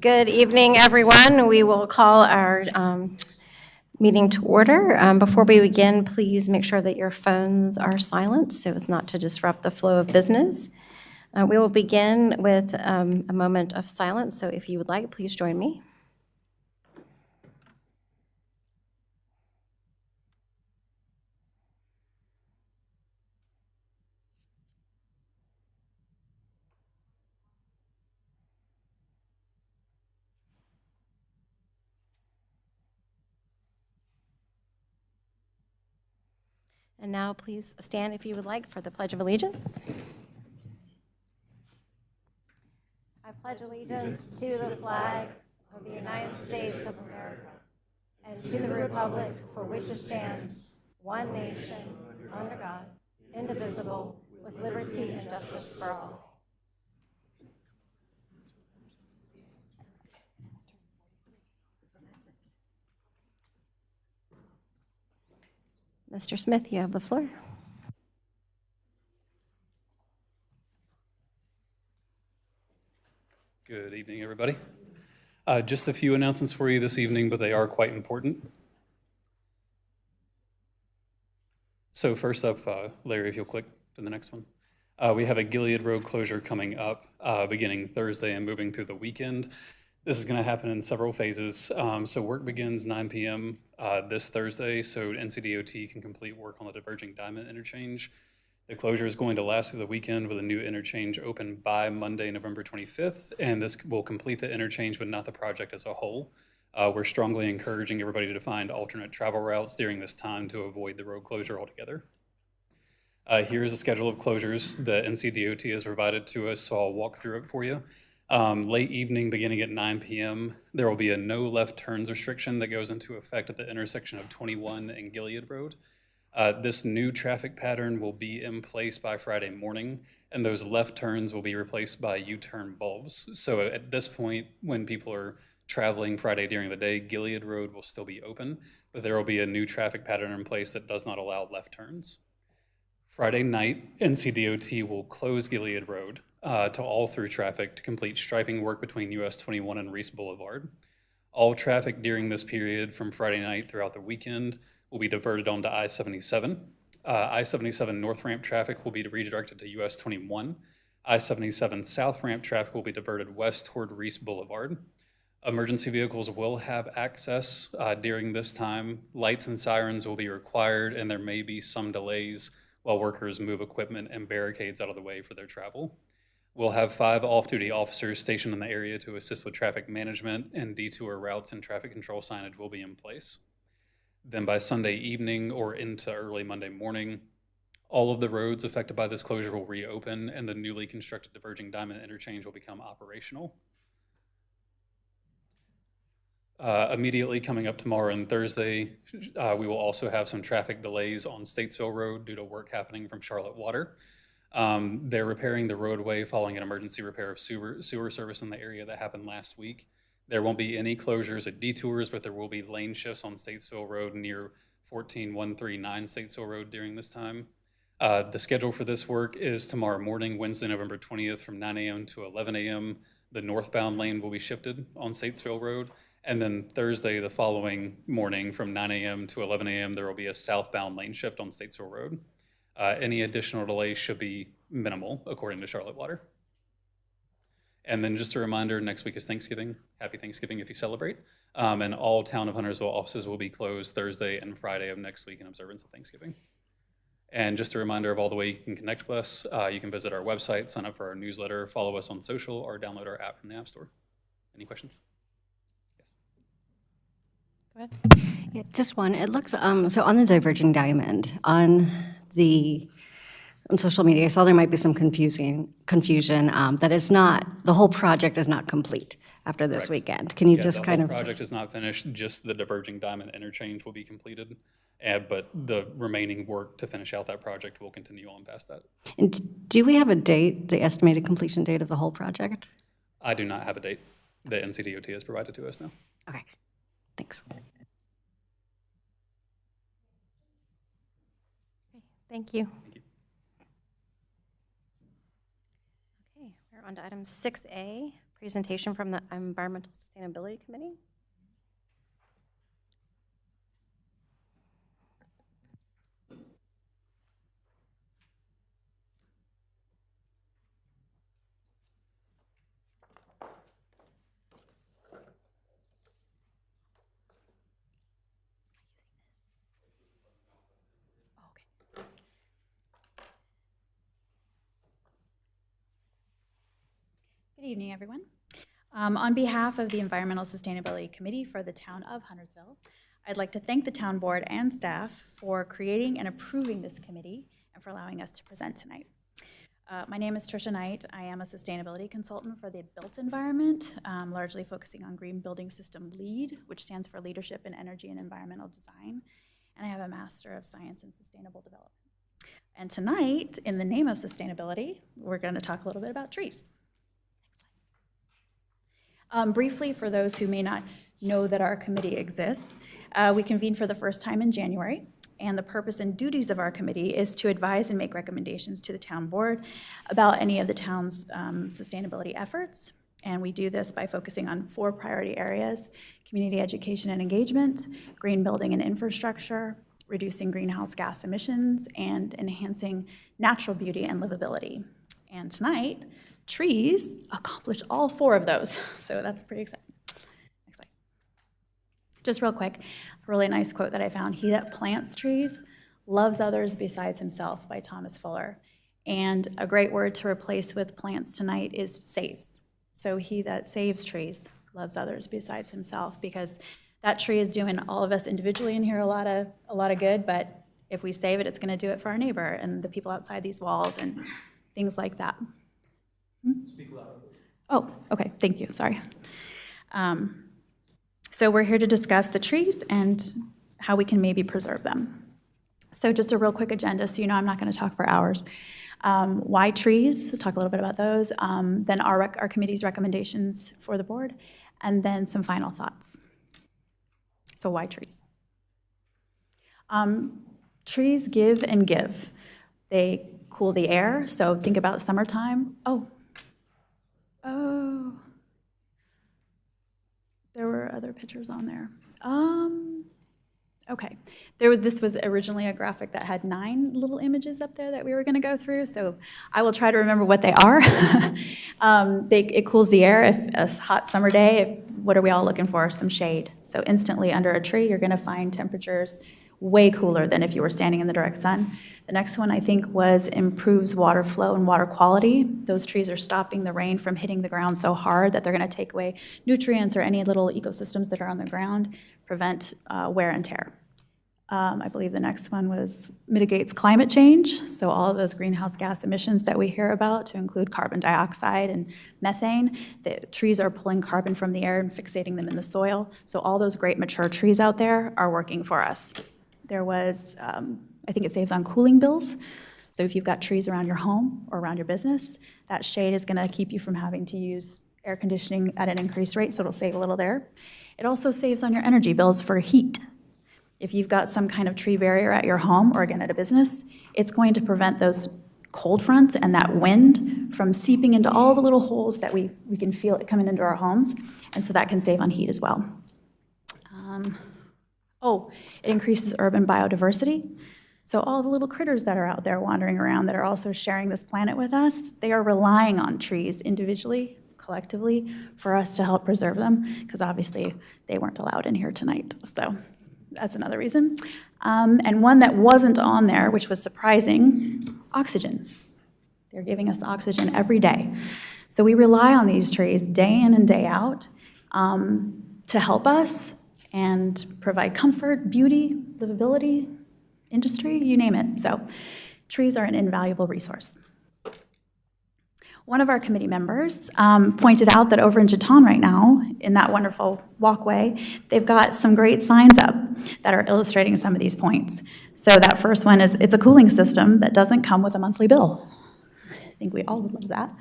Good evening, everyone. We will call our meeting to order. Before we begin, please make sure that your phones are silent so as not to disrupt the flow of business. We will begin with a moment of silence, so if you would like, please join me. And now please stand if you would like for the Pledge of Allegiance. I pledge allegiance to the flag of the United States of America and to the republic for which it stands, one nation, under God, indivisible, with liberty and justice for all. Mr. Smith, you have the floor. Good evening, everybody. Just a few announcements for you this evening, but they are quite important. So first up, Larry, if you'll click to the next one. We have a Gilead Road closure coming up beginning Thursday and moving through the weekend. This is going to happen in several phases. So work begins 9 p.m. This Thursday, so NCDOT can complete work on the diverging diamond interchange. The closure is going to last through the weekend with a new interchange open by Monday, November 25th, and this will complete the interchange, but not the project as a whole. We're strongly encouraging everybody to find alternate travel routes during this time to avoid the road closure altogether. Here's a schedule of closures that NCDOT has provided to us, so I'll walk through it for you. Late evening, beginning at 9 p.m., there will be a no left turns restriction that goes into effect at the intersection of 21 and Gilead Road. This new traffic pattern will be in place by Friday morning, and those left turns will be replaced by U-turn bulbs. So at this point, when people are traveling Friday during the day, Gilead Road will still be open, but there will be a new traffic pattern in place that does not allow left turns. Friday night, NCDOT will close Gilead Road to all through traffic to complete striping work between US 21 and Reese Boulevard. All traffic during this period from Friday night throughout the weekend will be diverted onto I-77. I-77 north ramp traffic will be redirected to US 21. I-77 south ramp traffic will be diverted west toward Reese Boulevard. Emergency vehicles will have access during this time. Lights and sirens will be required, and there may be some delays while workers move equipment and barricades out of the way for their travel. We'll have 5 off-duty officers stationed in the area to assist with traffic management, and detour routes and traffic control signage will be in place. Then by Sunday evening or into early Monday morning, all of the roads affected by this closure will reopen, and the newly constructed diverging diamond interchange will become operational. Immediately coming up tomorrow and Thursday, we will also have some traffic delays on Statesville Road due to work happening from Charlotte Water. They're repairing the roadway following an emergency repair of sewer service in the area that happened last week. There won't be any closures at detours, but there will be lane shifts on Statesville Road near 14139 Statesville Road during this time. The schedule for this work is tomorrow morning, Wednesday, November 20th from 9 a.m. to 11 a.m. The northbound lane will be shifted on Statesville Road. And then Thursday, the following morning from 9 a.m. to 11 a.m., there will be a southbound lane shift on Statesville Road. Any additional delays should be minimal, according to Charlotte Water. And then just a reminder, next week is Thanksgiving. Happy Thanksgiving if you celebrate. And all Town of Huntersville offices will be closed Thursday and Friday of next week in observance of Thanksgiving. And just a reminder of all the way you can connect with us. You can visit our website, sign up for our newsletter, follow us on social, or download our app from the App Store. Any questions? Go ahead. Yeah, just one. It looks, so on the diverging diamond, on social media, I saw there might be some confusion that it's not, the whole project is not complete after this Correct. weekend. Can you Yeah, just the kind whole of? project is not finished, just the diverging diamond interchange will be completed. But the remaining work to finish out that project will continue on past that. And do we have a date, the estimated completion date of the whole project? I do not have a date that NCDOT has provided to us now. Okay, thanks. Thank you. Thank you. Okay, we're on to item 6A, presentation from the Environmental Sustainability Committee. Good evening, everyone. On behalf of the Environmental Sustainability Committee for the Town of Huntersville, I'd like to thank the town board and staff for creating and approving this committee and for allowing us to present tonight. My name is Tricia Knight. I am a sustainability consultant for the built environment, largely focusing on Green Building System LEED, which stands for Leadership in Energy and Environmental Design, and I have a Master of Science in Sustainable Development. And tonight, in the name of sustainability, we're going to talk a little bit about trees. Briefly, for those who may not know that our committee exists, we convened for the first time in January, and the purpose and duties of our committee is to advise and make recommendations to the town board about any of the town's sustainability efforts. And we do this by focusing on 4 priority areas: community education and engagement, green building and infrastructure, reducing greenhouse gas emissions, and enhancing natural beauty and livability. And tonight, trees accomplish all 4 of those, so that's pretty exciting. Next slide. Just real quick, a really nice quote that I found: "He that plants trees loves others besides himself," by Thomas Fuller. And a great word to replace with plants tonight is saves. So he that saves trees loves others besides himself, because that tree is doing all of us individually in here a lot of good, but if we save it, it's going to do it for our neighbor and the people outside these walls and things like that. Speak louder. Oh, okay, thank you, sorry. So we're here to discuss the trees and how we can maybe preserve them. So just a real quick agenda, so you know I'm not going to talk for hours. Why trees? We'll talk a little bit about those. Then our committee's recommendations for the board, and then some final thoughts. So why trees? Trees give and give. They cool the air, so think about summertime. Oh, there were other pictures on there. Okay, this was originally a graphic that had 9 little images up there that we were going to go through, so I will try to remember what they are. It cools the air. If a hot summer day, what are we all looking for? Some shade. So instantly under a tree, you're going to find temperatures way cooler than if you were standing in the direct sun. The next one, I think, was improves water flow and water quality. Those trees are stopping the rain from hitting the ground so hard that they're going to take away nutrients or any little ecosystems that are on the ground, prevent wear and tear. I believe the next one was mitigates climate change. So all of those greenhouse gas emissions that we hear about, to include carbon dioxide and methane, the trees are pulling carbon from the air and fixating them in the soil. So all those great mature trees out there are working for us. There was, I think it saves on cooling bills. So if you've got trees around your home or around your business, that shade is going to keep you from having to use air conditioning at an increased rate, so it'll save a little there. It also saves on your energy bills for heat. If you've got some kind of tree barrier at your home or, again, at a business, it's going to prevent those cold fronts and that wind from seeping into all the little holes that we can feel it coming into our homes, and so that can save on heat as well. It increases urban biodiversity. So all the little critters that are out there wandering around that are also sharing this planet with us, they are relying on trees individually, collectively, for us to help preserve them, because obviously they weren't allowed in here tonight. So that's another reason. And one that wasn't on there, which was surprising, oxygen. They're giving us oxygen every day. So we rely on these trees day in and day out to help us and provide comfort, beauty, livability, industry, you name it. So trees are an invaluable resource. One of our committee members pointed out that over in Chaton right now, in that wonderful walkway, they've got some great signs up that are illustrating some of these points. So that first one is, it's a cooling system that doesn't come with a monthly bill. I think we all would love that.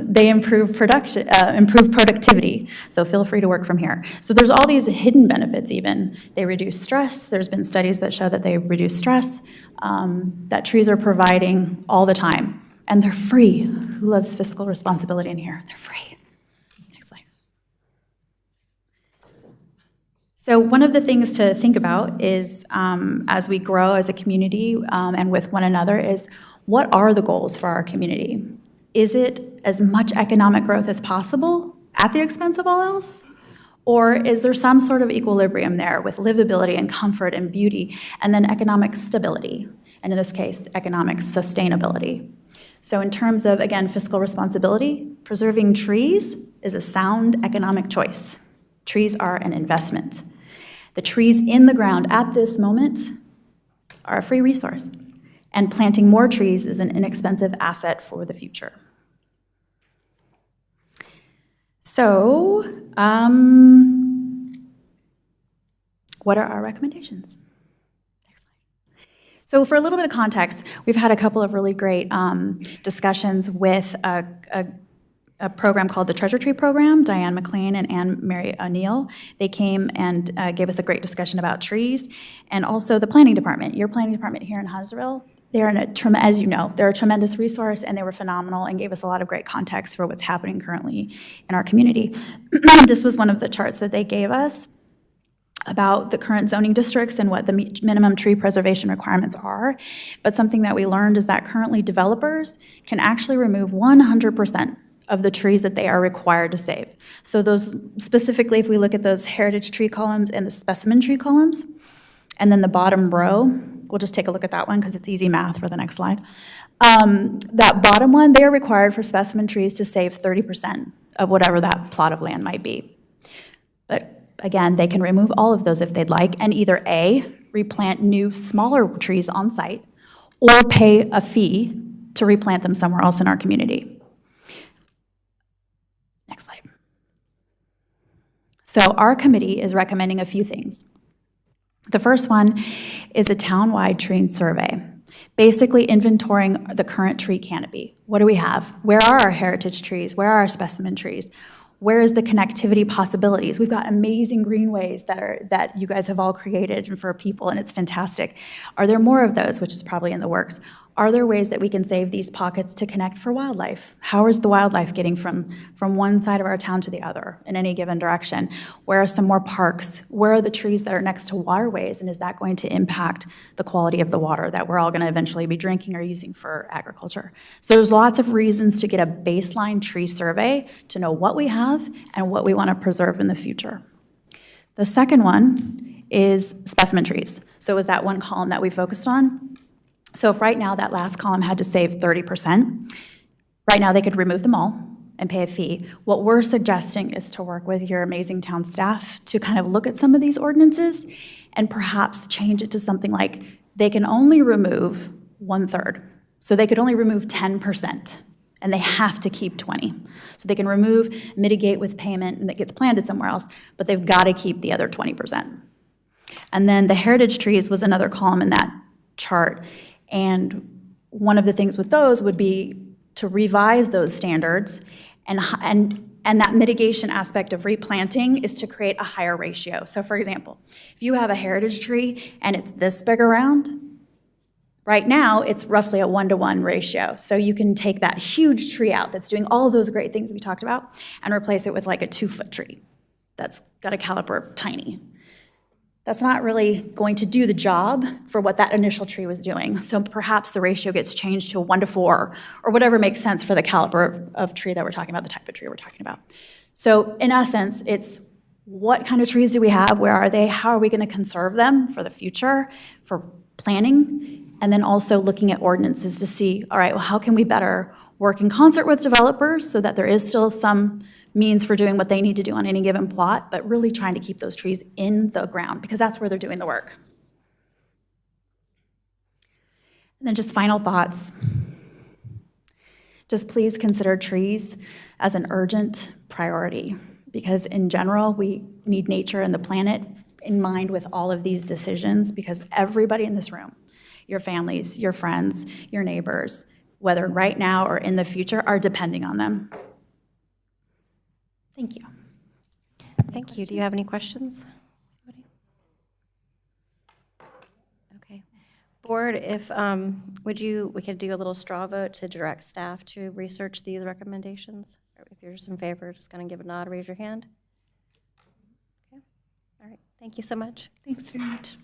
They improve productivity, so feel free to work from here. So there's all these hidden benefits even. They reduce stress. There's been studies that show that they reduce stress, that trees are providing all the time. And they're free. Who loves fiscal responsibility in here? They're free. So one of the things to think about is, as we grow as a community and with one another, is what are the goals for our community? Is it as much economic growth as possible at the expense of all else? Or is there some sort of equilibrium there with livability and comfort and beauty, and then economic stability, and in this case, economic sustainability? So in terms of, again, fiscal responsibility, preserving trees is a sound economic choice. Trees are an investment. The trees in the ground at this moment are a free resource, and planting more trees is an inexpensive asset for the future. So, what are our recommendations? Next slide. So for a little bit of context, we've had a couple of really great discussions with a program called the Treasure Tree Program. Diane McLean and Anne Mary O'Neill. They came and gave us a great discussion about trees, and also the planning department. Your planning department here in Huntersville, they're as you know, they're a tremendous resource, and they were phenomenal and gave us a lot of great context for what's happening currently in our community. This was one of the charts that they gave us about the current zoning districts and what the minimum tree preservation requirements are. But something that we learned is that currently developers can actually remove 100% of the trees that they are required to save. So those, specifically, if we look at those heritage tree columns and the specimen tree columns, and then the bottom row, we'll just take a look at that one because it's easy math for the next slide. That bottom one, they are required for specimen trees to save 30% of whatever that plot of land might be. But again, they can remove all of those if they'd like, and either A, replant new, smaller trees on site, or pay a fee to replant them somewhere else in our community. Next slide. So our committee is recommending a few things. The first one is a town-wide tree survey, basically inventorying the current tree canopy. What do we have? Where are our heritage trees? Where are our specimen trees? Where is the connectivity possibilities? We've got amazing greenways that you guys have all created and for people, and it's fantastic. Are there more of those, which is probably in the works? Are there ways that we can save these pockets to connect for wildlife? How is the wildlife getting from one side of our town to the other in any given direction? Where are some more parks? Where are the trees that are next to waterways, and is that going to impact the quality of the water that we're all going to eventually be drinking or using for agriculture? So there's lots of reasons to get a baseline tree survey to know what we have and what we want to preserve in the future. The second one is specimen trees. So is that one column that we focused on? So if right now that last column had to save 30%, right now they could remove them all and pay a fee. What we're suggesting is to work with your amazing town staff to kind of look at some of these ordinances and perhaps change it to something like they can only remove 1/3. So they could only remove 10%, and they have to keep 20. So they can remove, mitigate with payment, and that gets planted somewhere else, but they've got to keep the other 20%. And then the heritage trees was another column in that chart. And one of the things with those would be to revise those standards, and that mitigation aspect of replanting is to create a higher ratio. So for example, if you have a heritage tree and it's this big around, right now it's roughly a 1-to-1 ratio. So you can take that huge tree out that's doing all of those great things we talked about and replace it with like a 2-foot tree that's got a caliper tiny. That's not really going to do the job for what that initial tree was doing. So perhaps the ratio gets changed to a 1-to-4 or whatever makes sense for the caliber of tree that we're talking about, the type of tree we're talking about. So in essence, it's what kind of trees do we have? Where are they? How are we going to conserve them for the future, for planning? And then also looking at ordinances to see, all right, well, how can we better work in concert with developers so that there is still some means for doing what they need to do on any given plot, but really trying to keep those trees in the ground because that's where they're doing the work. And then just final thoughts. Just please consider trees as an urgent priority because in general, we need nature and the planet in mind with all of these decisions because everybody in this room, your families, your friends, your neighbors, whether right now or in the future, are depending on them. Thank you. Thank you. Do you have any questions? Okay. Board, if we could do a little straw vote to direct staff to research these recommendations. Or if you're just in favor, just kind of give a nod, raise your hand. Okay. All right. Thank you so much. Thanks very much.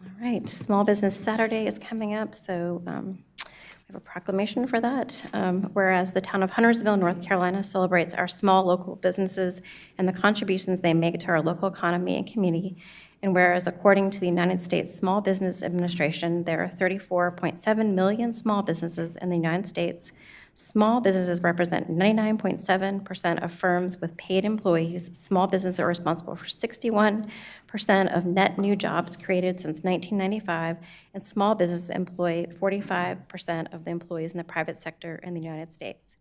All right, Small Business Saturday is coming up, so we have a proclamation for that. Whereas the town of Huntersville, North Carolina celebrates our small local businesses and the contributions they make to our local economy and community. And whereas according to the United States Small Business Administration, there are 34.7 million small businesses in the United States. Small businesses represent 99.7% of firms with paid employees. Small businesses are responsible for 61% of net new jobs created since 1995, and small businesses employ 45% of the employees in the private sector in the United States.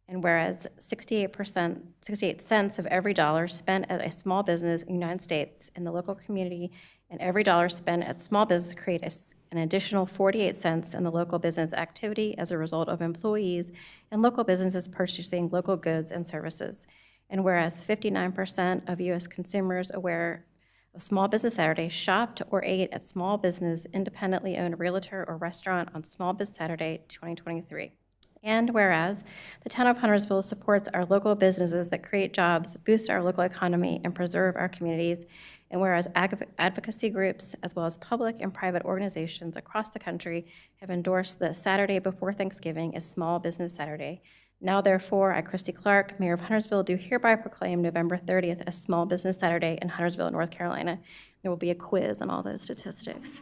And whereas 68 cents of every dollar spent at a small business in the United States in the local community and every dollar spent at small business create an additional 48 cents in the local business activity as a result of employees and local businesses purchasing local goods and services. And whereas 59% of U.S. consumers aware of Small Business Saturday shopped or ate at small business independently owned realtor or restaurant on Small Business Saturday 2023. And whereas the town of Huntersville supports our local businesses that create jobs, boost our local economy, and preserve our communities, and whereas advocacy groups, as well as public and private organizations across the country, have endorsed the Saturday before Thanksgiving as Small Business Saturday. Now, therefore, I, Christy Clark, Mayor of Huntersville, do hereby proclaim November 30th as Small Business Saturday in Huntersville, North Carolina. There will be a quiz on all those statistics.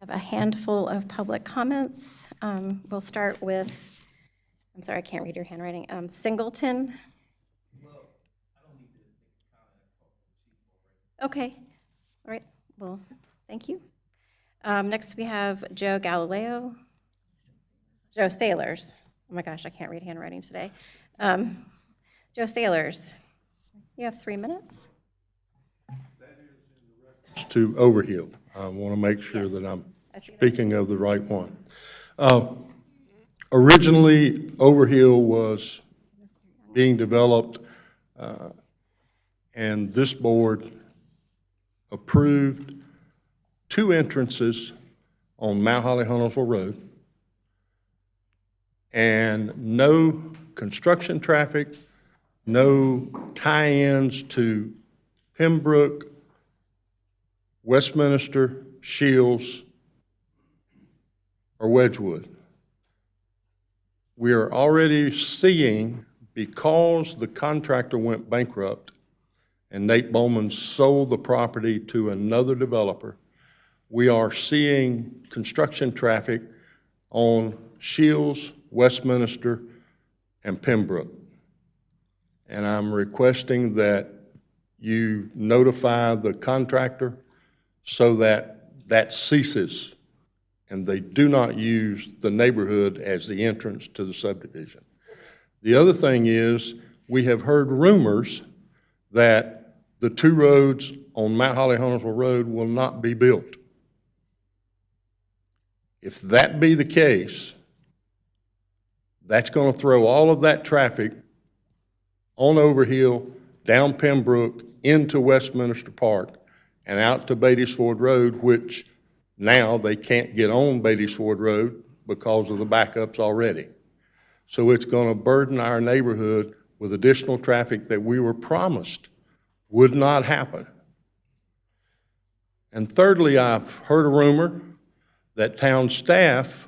I have a handful of public comments. We'll start with, I'm sorry, I can't read your handwriting. Singleton. Okay, all right, well, thank you. Next, we have Joe Galileo. Joe Sailors. Oh my gosh, I can't read handwriting today. Joe Sailors, you have 3 minutes. To Overhill. I want to make sure that I'm speaking of the right one. Originally, Overhill was being developed, and this board approved 2 entrances on Mount Holly Huntersville Road and no construction traffic, no tie-ins to Pembroke, Westminster, Shields, or Wedgwood. We are already seeing, because the contractor went bankrupt and Nate Bowman sold the property to another developer, we are seeing construction traffic on Shields, Westminster, and Pembroke. And I'm requesting that you notify the contractor so that that ceases and they do not use the neighborhood as the entrance to the subdivision. The other thing is, we have heard rumors that the 2 roads on Mount Holly Huntersville Road will not be built. If that be the case, that's going to throw all of that traffic on Overhill, down Pembroke, into Westminster Park, and out to Beatties Ford Road, which now they can't get on Beatties Ford Road because of the backups already. So it's going to burden our neighborhood with additional traffic that we were promised would not happen. And thirdly, I've heard a rumor that town staff,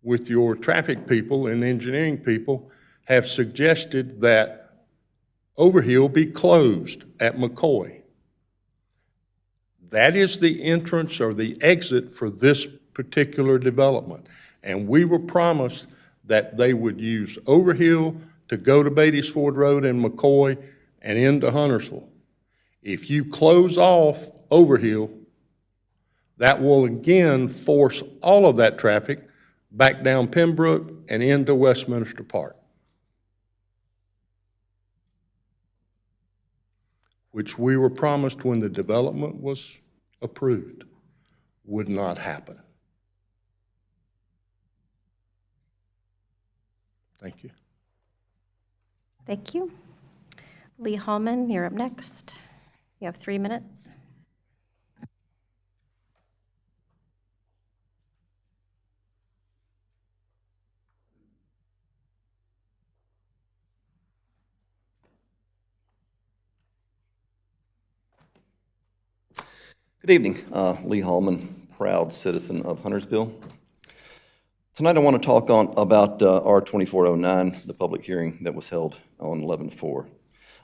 with your traffic people and engineering people, have suggested that Overhill be closed at McCoy. That is the entrance or the exit for this particular development. And we were promised that they would use Overhill to go to Beatties Ford Road and McCoy and into Huntersville. If you close off Overhill, that will again force all of that traffic back down Pembroke and into Westminster Park, which we were promised when the development was approved would not happen. Thank you. Thank you. Lee Hallman, you're up next. You have 3 minutes. Good evening. Lee Hallman, proud citizen of Huntersville. Tonight I want to talk about R-2409, the public hearing that was held on 11/4.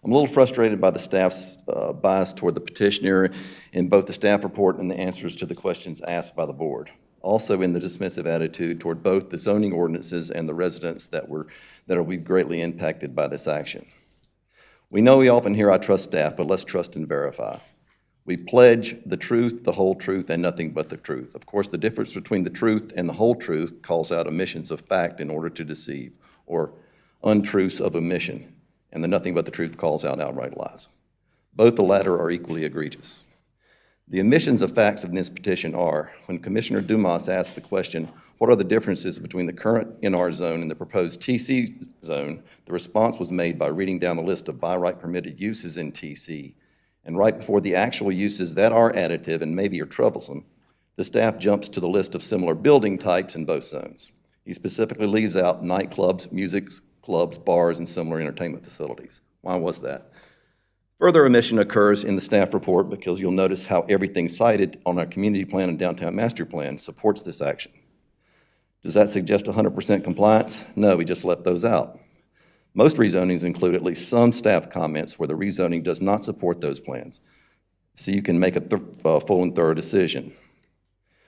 I'm a little frustrated by the staff's bias toward the petitioner in both the staff report and the answers to the questions asked by the board. Also in the dismissive attitude toward both the zoning ordinances and the residents that will be greatly impacted by this action. We know we often hear, "I trust staff," but let's trust and verify. We pledge the truth, the whole truth, and nothing but the truth. Of course, the difference between the truth and the whole truth calls out omissions of fact in order to deceive, or untruths of omission, and the nothing but the truth calls out outright lies. Both the latter are equally egregious. The omissions of facts in this petition are, when Commissioner Dumas asked the question, what are the differences between the current NR zone and the proposed TC zone, the response was made by reading down a list of by right permitted uses in TC. And right before the actual uses that are additive and maybe are troublesome, the staff jumps to the list of similar building types in both zones. He specifically leaves out nightclubs, music clubs, bars, and similar entertainment facilities. Why was that? Further omission occurs in the staff report because you'll notice how everything cited on our community plan and downtown master plan supports this action. Does that suggest 100% compliance? No, we just left those out. Most rezonings include at least some staff comments where the rezoning does not support those plans, so you can make a full and thorough decision.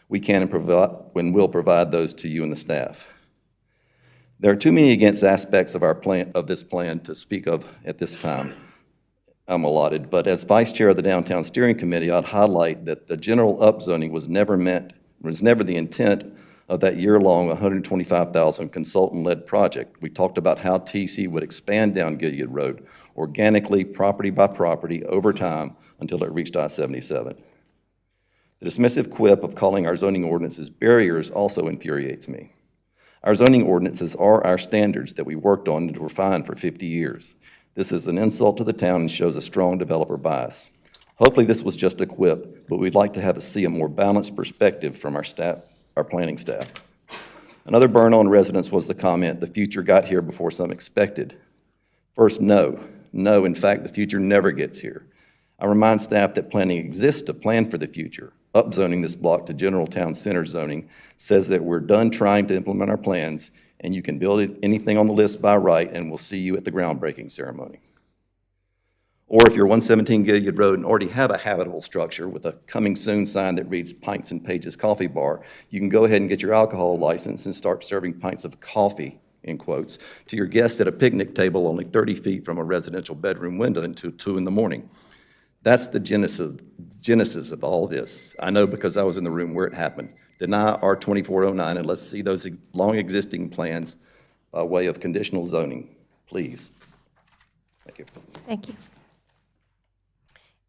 We can and will provide those to you and the staff. There are too many against aspects of this plan to speak of at this time. I'm allotted, but as vice chair of the Downtown Steering Committee, I'd highlight that the general upzoning was never the intent of that year-long $125,000 consultant-led project. We talked about how TC would expand down Gilead Road organically, property by property, over time, until it reached I-77. The dismissive quip of calling our zoning ordinances barriers also infuriates me. Our zoning ordinances are our standards that we worked on and refined for 50 years. This is an insult to the town and shows a strong developer bias. Hopefully this was just a quip, but we'd like to see a more balanced perspective from our staff, our planning staff. Another burn on residents was the comment, "The future got here before some expected." First, no, in fact, the future never gets here. I remind staff that planning exists to plan for the future. Upzoning this block to general town center zoning says that we're done trying to implement our plans, and you can build anything on the list by right, and we'll see you at the groundbreaking ceremony. Or if you're 117 Gilead Road and already have a habitable structure with a coming soon sign that reads Pints and Pages Coffee Bar, you can go ahead and get your alcohol license and start serving pints of coffee, in quotes, to your guests at a picnic table only 30 feet from a residential bedroom window until 2 in the morning. That's the genesis of all this. I know because I was in the room where it happened. Deny R-2409 and let's see those long existing plans by way of conditional zoning, please. Thank you. Thank you.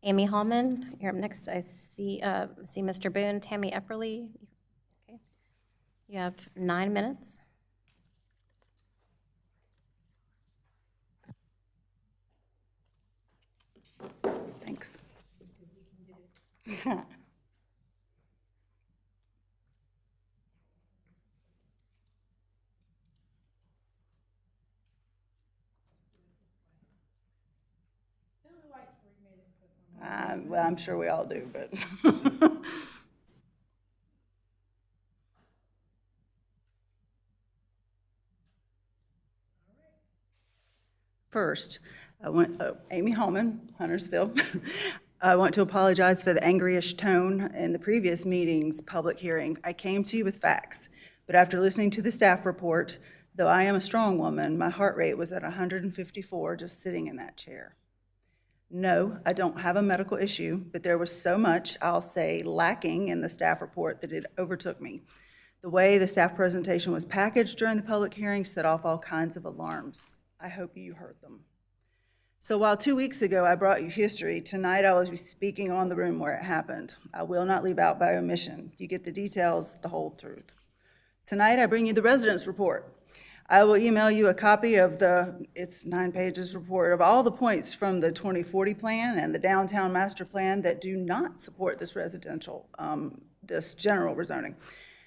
Amy Hallman, you're up next. I see Mr. Boone. Tammy Epperly. Okay. You have 9 minutes. Thanks. Well, I'm sure we all do, but. First, Amy Hallman, Huntersville. I want to apologize for the angryish tone in the previous meeting's public hearing. I came to you with facts, but after listening to the staff report, though I am a strong woman, my heart rate was at 154 just sitting in that chair. No, I don't have a medical issue, but there was so much, I'll say, lacking in the staff report that it overtook me. The way the staff presentation was packaged during the public hearing set off all kinds of alarms. I hope you heard them. So while 2 weeks ago I brought you history, tonight I will be speaking on the room where it happened. I will not leave out by omission. You get the details, the whole truth. Tonight I bring you the residents' report. I will email you a copy of it's 9 pages report of all the points from the 2040 plan and the downtown master plan that do not support this this general rezoning.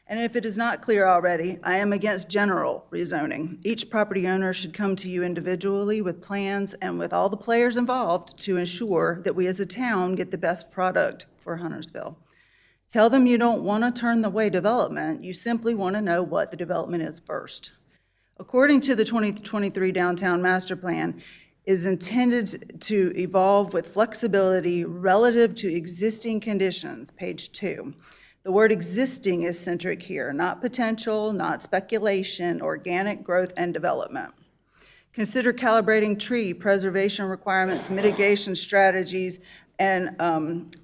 And if it is not clear already, I am against general rezoning. Each property owner should come to you individually with plans and with all the players involved to ensure that we as a town get the best product for Huntersville. Tell them you don't want to turn away development, you simply want to know what the development is first. According to the 2023 Downtown Master Plan, is intended to evolve with flexibility relative to existing conditions, page 2. The word existing is centric here, not potential, not speculation, organic growth and development. Consider calibrating tree preservation requirements, mitigation strategies, and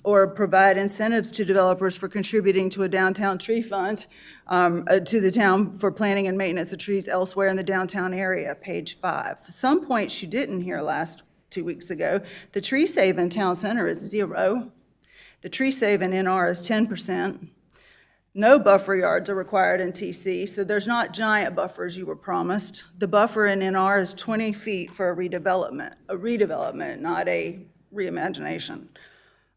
or provide incentives to developers for contributing to a downtown tree fund to the town for planting and maintenance of trees elsewhere in the downtown area, page 5. Some points you didn't hear 2 weeks ago. The tree save in town center is 0. The tree save in NR is 10%. No buffer yards are required in TC, so there's not giant buffers you were promised. The buffer in NR is 20 feet for a redevelopment, not a reimagination.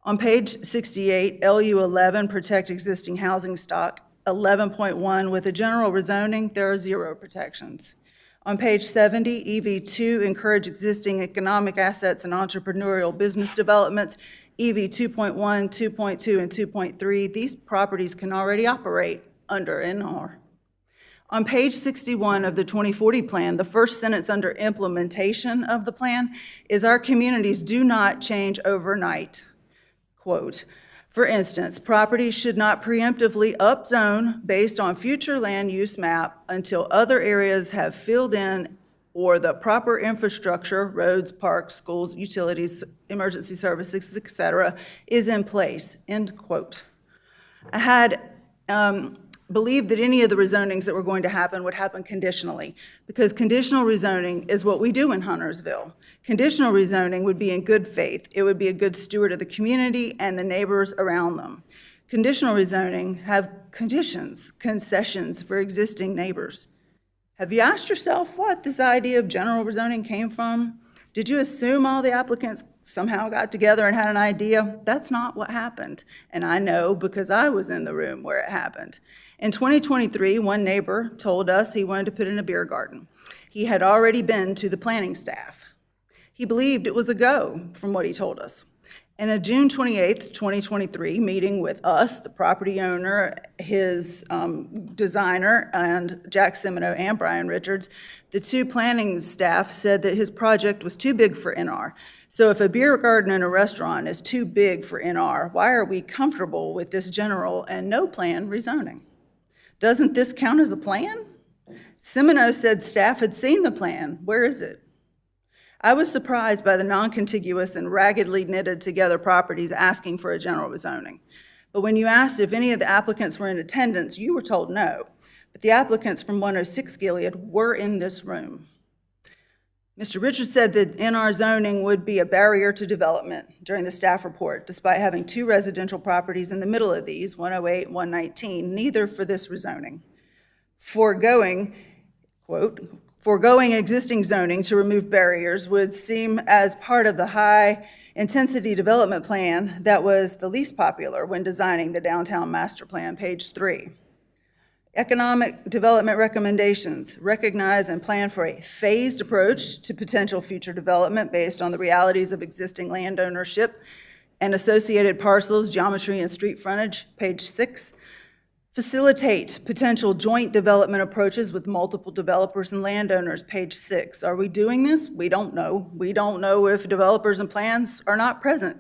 On page 68, LU 11, protect existing housing stock. 11.1, with a general rezoning, there are 0 protections. On page 70, EV 2, encourage existing economic assets and entrepreneurial business developments. EV 2.1, 2.2, and 2.3, these properties can already operate under NR. On page 61 of the 2040 plan, the first sentence under implementation of the plan is our communities do not change overnight. Quote, for instance, properties should not preemptively upzone based on future land use map until other areas have filled in or the proper infrastructure, roads, parks, schools, utilities, emergency services, et cetera, is in place, end quote. I had believed that any of the rezonings that were going to happen would happen conditionally, because conditional rezoning is what we do in Huntersville. Conditional rezoning would be in good faith. It would be a good steward of the community and the neighbors around them. Conditional rezoning have conditions, concessions for existing neighbors. Have you asked yourself what this idea of general rezoning came from? Did you assume all the applicants somehow got together and had an idea? That's not what happened. And I know because I was in the room where it happened. In 2023, one neighbor told us he wanted to put in a beer garden. He had already been to the planning staff. He believed it was a go from what he told us. In a June 28th, 2023 meeting with us, the property owner, his designer, and Jack Semino and Brian Richards, the 2 planning staff said that his project was too big for NR. So if a beer garden and a restaurant is too big for NR, why are we comfortable with this general and no plan rezoning? Doesn't this count as a plan? Semino said staff had seen the plan. Where is it? I was surprised by the non-contiguous and raggedly knitted together properties asking for a general rezoning. But when you asked if any of the applicants were in attendance, you were told no. But the applicants from 106 Gilead were in this room. Mr. Richards said that NR zoning would be a barrier to development during the staff report, despite having 2 residential properties in the middle of these, 108 and 119, neither for this rezoning. Foregoing existing zoning to remove barriers would seem as part of the high-intensity development plan that was the least popular when designing the downtown master plan, page 3. Economic development recommendations recognize and plan for a phased approach to potential future development based on the realities of existing land ownership and associated parcels, geometry, and street frontage, page 6. Facilitate potential joint development approaches with multiple developers and landowners, page 6. Are we doing this? We don't know. We don't know if developers and plans are not present.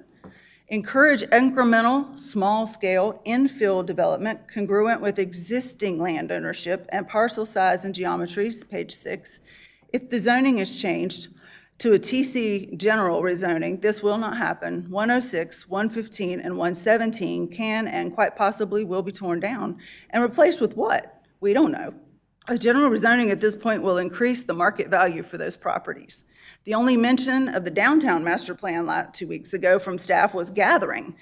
Encourage incremental, small-scale infill development congruent with existing land ownership and parcel size and geometries, page 6. If the zoning is changed to a TC general rezoning, this will not happen. 106, 115, and 117 can and quite possibly will be torn down and replaced with what? We don't know. A general rezoning at this point will increase the market value for those properties. The only mention of the downtown master plan 2 weeks ago from staff was gathering.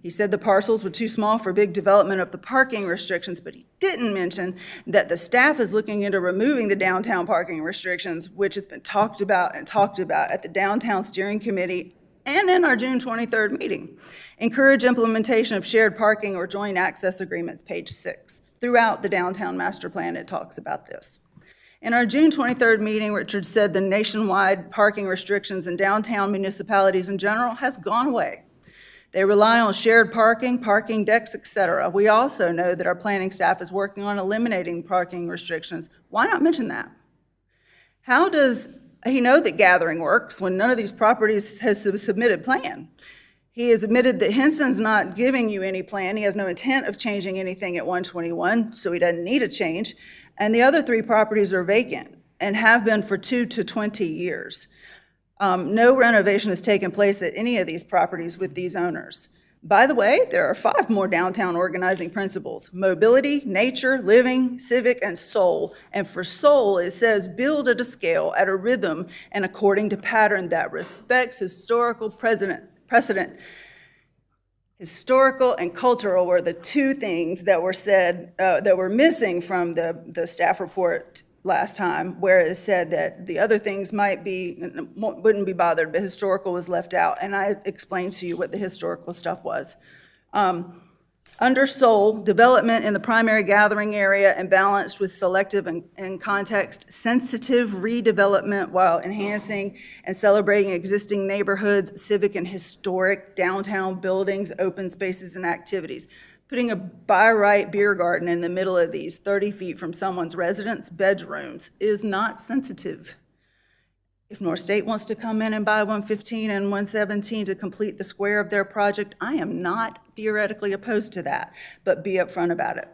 He said the parcels were too small for big development of the parking restrictions, but he didn't mention that the staff is looking into removing the downtown parking restrictions, which has been talked about at the Downtown Steering Committee and in our June 23rd meeting. Encourage implementation of shared parking or joint access agreements, page 6. Throughout the downtown master plan, it talks about this. In our June 23rd meeting, Richard said the nationwide parking restrictions in downtown municipalities in general has gone away. They rely on shared parking, parking decks, etc. We also know that our planning staff is working on eliminating parking restrictions. Why not mention that? How does he know that gathering works when none of these properties has submitted plan? He has admitted that Henson's not giving you any plan. He has no intent of changing anything at 121, so he doesn't need a change. And the other 3 properties are vacant and have been for 2 to 20 years. No renovation has taken place at any of these properties with these owners. By the way, there are 5 more downtown organizing principles: mobility, nature, living, civic, and soul. And for soul, it says build at a scale, at a rhythm, and according to pattern that respects historical precedent. Historical and cultural were the 2 things that were said, that were missing from the staff report last time, where it said that the other things wouldn't be bothered, but historical was left out. And I explained to you what the historical stuff was. Under soul, development in the primary gathering area and balanced with selective and context-sensitive redevelopment while enhancing and celebrating existing neighborhoods, civic and historic downtown buildings, open spaces, and activities. Putting a by right beer garden in the middle of these 30 feet from someone's residence bedrooms is not sensitive. If North State wants to come in and buy 115 and 117 to complete the square of their project, I am not theoretically opposed to that, but be upfront about it.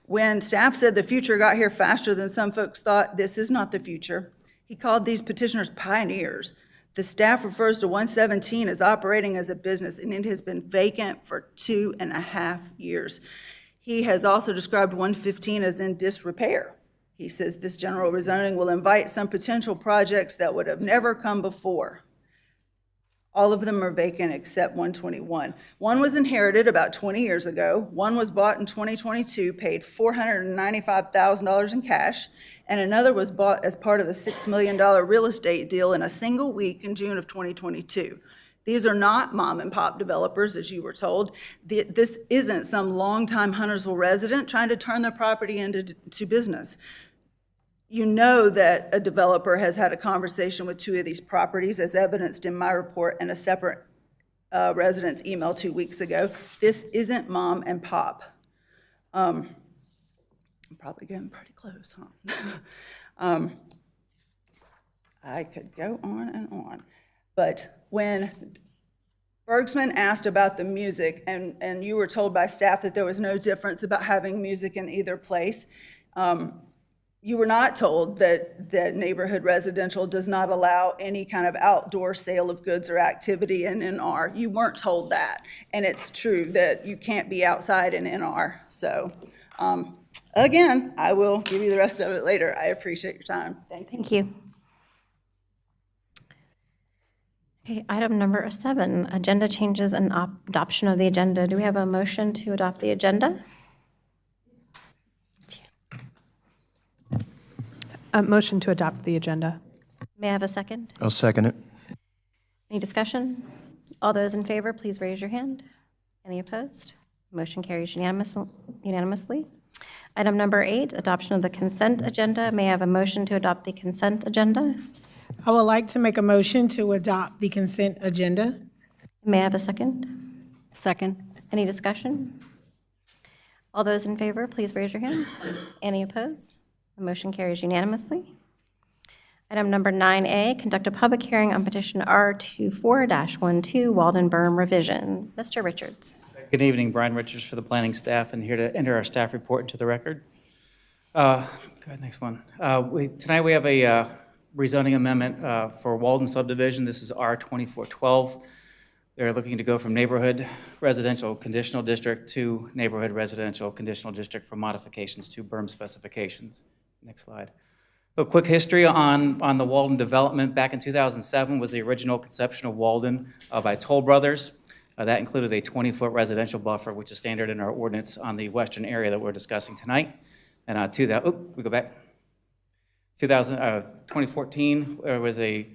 When staff said the future got here faster than some folks thought, this is not the future. He called these petitioners pioneers. The staff refers to 117 as operating as a business, and it has been vacant for 2.5 years. He has also described 115 as in disrepair. He says this general rezoning will invite some potential projects that would have never come before. All of them are vacant except 121. One was inherited about 20 years ago. One was bought in 2022, paid $495,000 in cash, and another was bought as part of a $6 million real estate deal in a single week in June of 2022. These are not mom and pop developers, as you were told. This isn't some longtime Huntersville resident trying to turn their property into business. You know that a developer has had a conversation with 2 of these properties, as evidenced in my report and a separate resident's email 2 weeks ago. This isn't mom and pop. I'm probably getting pretty close, huh? I could go on and on. But when Bergsman asked about the music, and you were told by staff that there was no difference about having music in either place, you were not told that neighborhood residential does not allow any kind of outdoor sale of goods or activity in NR. You weren't told that. And it's true that you can't be outside in NR. So, again, I will give you the rest of it later. I appreciate your time. Thank you. Thank you. Okay, item number 7, agenda changes and adoption of the agenda. Do we have a motion to adopt the agenda? A motion to adopt the agenda. May I have a second? I'll second it. Any discussion? All those in favor, please raise your hand. Any opposed? Motion carries unanimously. Item number 8, adoption of the consent agenda. May I have a motion to adopt the consent agenda? I would like to make a motion to adopt the consent agenda. May I have a second? Second. Any discussion? All those in favor, please raise your hand. Any opposed? The motion carries unanimously. Item number 9A, conduct a public hearing on petition R24-12 Walden Berm revision. Mr. Richards. Good evening, Brian Richards for the planning staff, and here to enter our staff report into the record. Go ahead, next one. Tonight we have a rezoning amendment for Walden subdivision. This is R2412. They're looking to go from neighborhood residential conditional district to neighborhood residential conditional district for modifications to berm specifications. Next slide. A quick history on the Walden development. Back in 2007 was the original conception of Walden by Toll Brothers. That included a 20-foot residential buffer, which is standard in our ordinance on the western area that we're discussing tonight. And we go back. 2014, there was a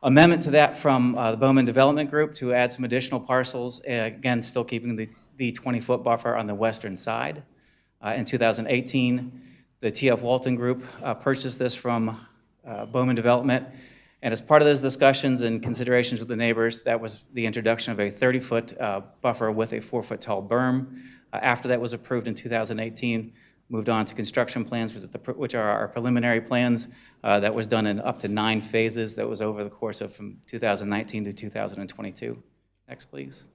amendment to that from the Bowman Development Group to add some additional parcels, again, still keeping the 20-foot buffer on the western side. In 2018, the TF Walton Group purchased this from Bowman Development, and as part of those discussions and considerations with the neighbors, that was the introduction of a 30-foot buffer with a 4-foot tall berm. After that was approved in 2018, moved on to construction plans, which are our preliminary plans. That was done in up to 9 phases. That was over the course of from 2019 to 2022. Next, please.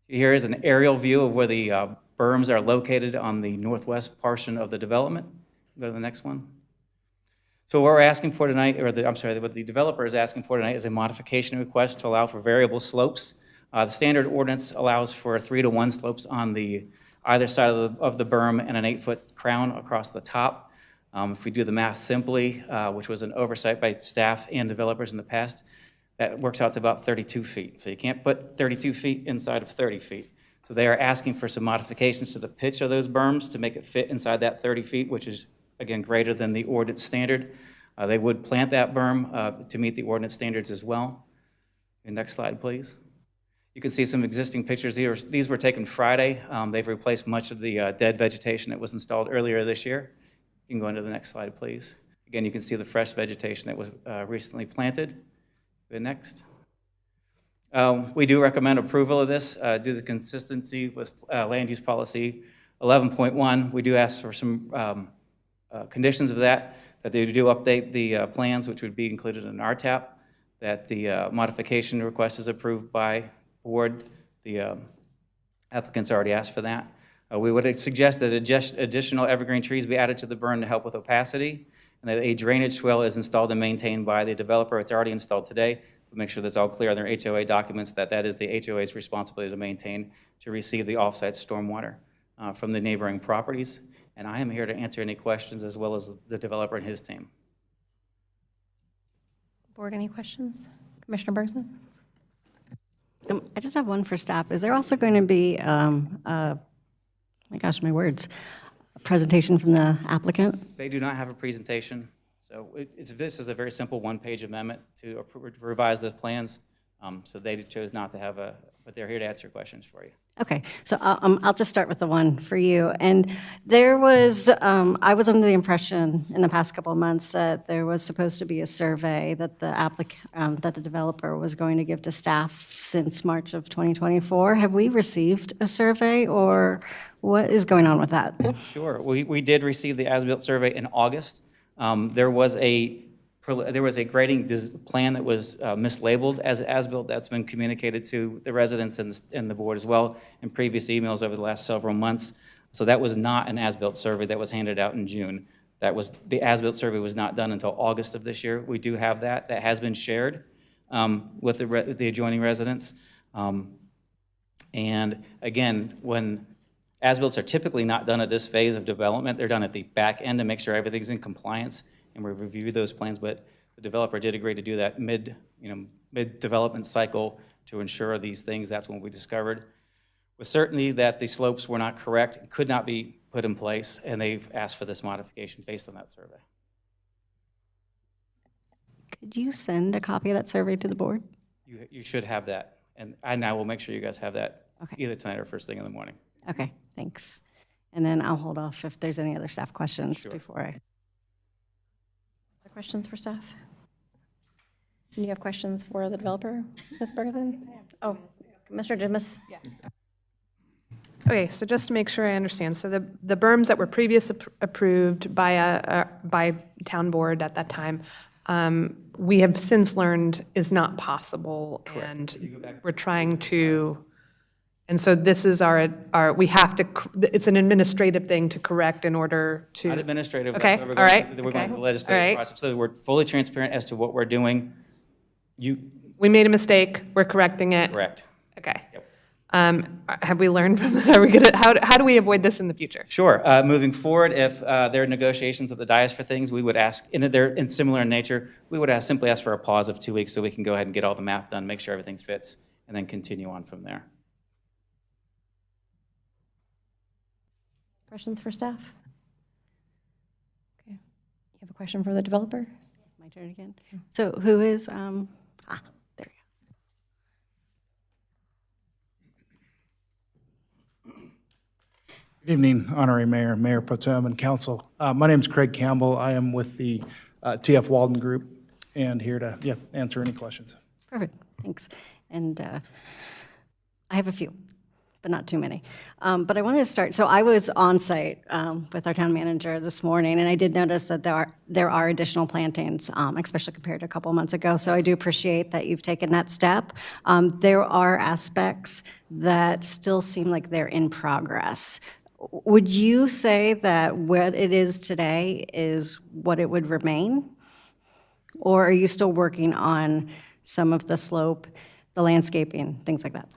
Here is an aerial view of where the berms are located on the northwest portion of the development. Go to the next one. So what we're asking for tonight, what the developer is asking for tonight is a modification request to allow for variable slopes. The standard ordinance allows for 3-to-1 slopes on the either side of the berm and an 8-foot crown across the top. If we do the math simply, which was an oversight by staff and developers in the past, that works out to about 32 feet. So you can't put 32 feet inside of 30 feet. So they are asking for some modifications to the pitch of those berms to make it fit inside that 30 feet, which is, again, greater than the ordinance standard. They would plant that berm to meet the ordinance standards as well. Next slide, please. You can see some existing pictures. These were taken Friday. They've replaced much of the dead vegetation that was installed earlier this year. You can go into the next slide, please. Again, you can see the fresh vegetation that was recently planted. The next. We do recommend approval of this due to the consistency with land use policy 11.1. We do ask for some conditions of that they do update the plans, which would be included in RTAP, that the modification request is approved by board. The applicants already asked for that. We would suggest that additional evergreen trees be added to the berm to help with opacity, and that a drainage swale is installed and maintained by the developer. It's already installed today. We'll make sure that's all clear on their HOA documents, that is the HOA's responsibility to maintain, to receive the offsite stormwater from the neighboring properties. And I am here to answer any questions as well as the developer and his team. Board, any questions? Commissioner Bergson? I just have one for staff. Is there also going to be, my gosh, my words, a presentation from the applicant? They do not have a presentation, so this is a very simple one-page amendment to revise the plans. So they chose not to have but they're here to answer questions for you. Okay, so I'll just start with the one for you. And there was, I was under the impression in the past couple of months that there was supposed to be a survey that the developer was going to give to staff since March of 2024. Have we received a survey, or what is going on with that? Sure, we did receive the as-built survey in August. There was a grading plan that was mislabeled as built. That's been communicated to the residents and the board as well in previous emails over the last several months. So that was not an as-built survey that was handed out in June. The as-built survey was not done until August of this year. We do have that. That has been shared with the adjoining residents. And again, when as-builts are typically not done at this phase of development, they're done at the back end to make sure everything's in compliance. And we review those plans, but the developer did agree to do that mid-development cycle to ensure these things. That's when we discovered with certainty that the slopes were not correct, could not be put in place, and they've asked for this modification based on that survey. Could you send a copy of that survey to the board? You should have that, and I will make sure you guys have that either tonight or first thing in the morning. Okay, thanks. And then I'll hold off if there's any other staff questions Sure. before I... Other questions for staff? Do you have questions for the developer, Ms. Bergman? Oh, Mr. Dimas? Okay, so just to make sure I understand, so the berms that were previously approved by town board at that time, we have since learned is not possible. And we're trying to, and so this is we have to, it's an administrative thing to correct in order to. Not administrative. Okay, We're all going right. We're going through the legislative All right. process, so we're fully transparent as to what we're doing. We made a mistake, we're correcting it. Correct. Okay. Yep. Have we learned from that? Are we gonna, how do we avoid this in the future? Sure. Moving forward, if there are negotiations at the dais for things, we would ask, in similar in nature, we would simply ask for a pause of 2 weeks so we can go ahead and get all the math done, make sure everything fits, and then continue on from there. Questions for staff? Okay. You have a question for the developer? My turn again. So who is, there you Good evening, Honorary Mayor, Mayor Pro Tem, and Council. My name is Craig Campbell. I am with the TF Walden Group and here to, answer any questions. go. Perfect, thanks. And I have a few, but not too many. But I wanted to start, so I was on site with our town manager this morning, and I did notice that there are additional plantings, especially compared to a couple of months ago. So I do appreciate that you've taken that step. There are aspects that still seem like they're in progress. Would you say that what it is today is what it would remain? Or are you still working on some of the slope, the landscaping, things like that?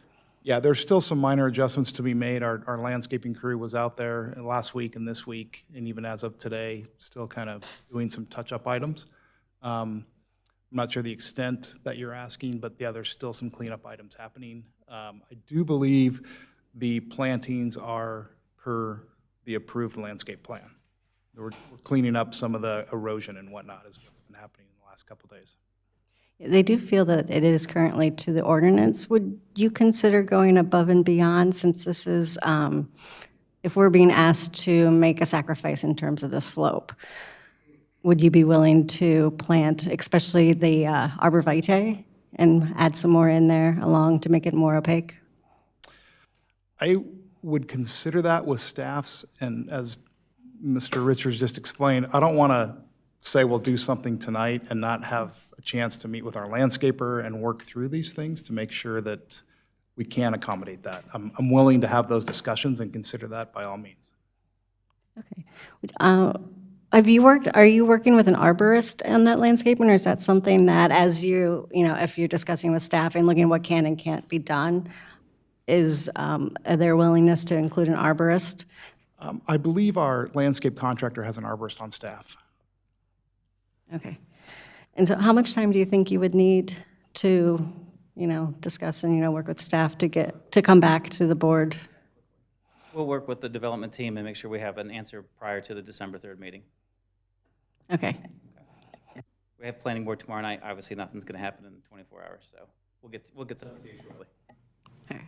Yeah, there's still some minor adjustments to be made. Our landscaping crew was out there last week and this week, and even as of today, still kind of doing some touch-up items. I'm not sure the extent that you're asking, but yeah, there's still some cleanup items happening. I do believe the plantings are per the approved landscape plan. We're cleaning up some of the erosion and whatnot is what's been happening in the last couple of days. They do feel that it is currently to the ordinance. Would you consider going above and beyond, since this is, if we're being asked to make a sacrifice in terms of the slope, would you be willing to plant, especially the arborvitae, and add some more in there along to make it more opaque? I would consider that with staffs, and as Mr. Richards just explained, I don't want to say we'll do something tonight and not have a chance to meet with our landscaper and work through these things to make sure that we can accommodate that. I'm willing to have those discussions and consider that by all means. Okay. Are you working with an arborist on that landscaping, or is that something that as if you're discussing with staff and looking at what can and can't be done, is their willingness to include an arborist? I believe our landscape contractor has an arborist on staff. Okay. And so how much time do you think you would need to, discuss and, work with staff to come back to the board? We'll work with the development team and make sure we have an answer prior to the December 3rd meeting. Okay. We have planning board tomorrow night. Obviously, nothing's going to happen in 24 hours, so we'll get something to you shortly. All right.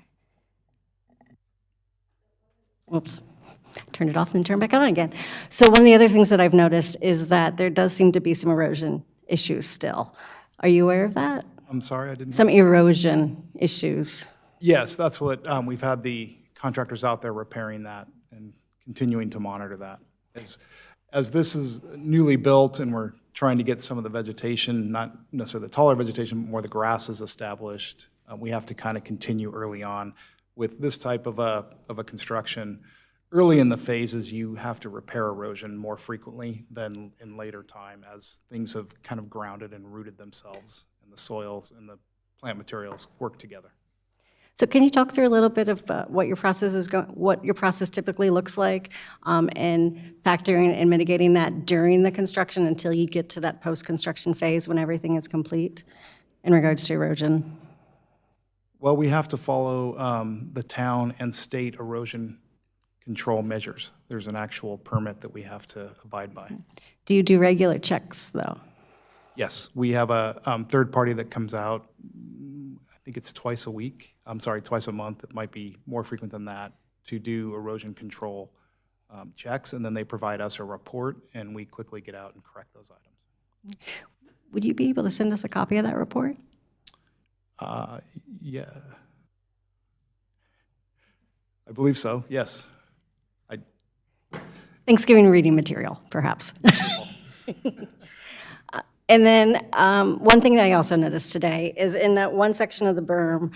Whoops. Turned it off and turned back on again. So one of the other things that I've noticed is that there does seem to be some erosion issues still. Are you aware of that? I'm sorry, I didn't. Some erosion issues. Yes, that's what, we've had the contractors out there repairing that and continuing to monitor that. As this is newly built and we're trying to get some of the vegetation, not necessarily the taller vegetation, but more the grasses established, we have to kind of continue early on. With this type of a construction, early in the phases, you have to repair erosion more frequently than in later time as things have kind of grounded and rooted themselves and the soils and the plant materials work together. So can you talk through a little bit of what your process is what your process typically looks like, and factoring and mitigating that during the construction until you get to that post-construction phase when everything is complete in regards to erosion? Well, we have to follow the town and state erosion control measures. There's an actual permit that we have to abide by. Do you do regular checks, though? Yes, we have a third party that comes out, I think it's twice a month. It might be more frequent than that, to do erosion control checks, and then they provide us a report, and we quickly get out and correct those items. Would you be able to send us a copy of that report? Yeah. I believe so, yes. Thanksgiving reading material, perhaps. And then one thing that I also noticed today is in that one section of the berm,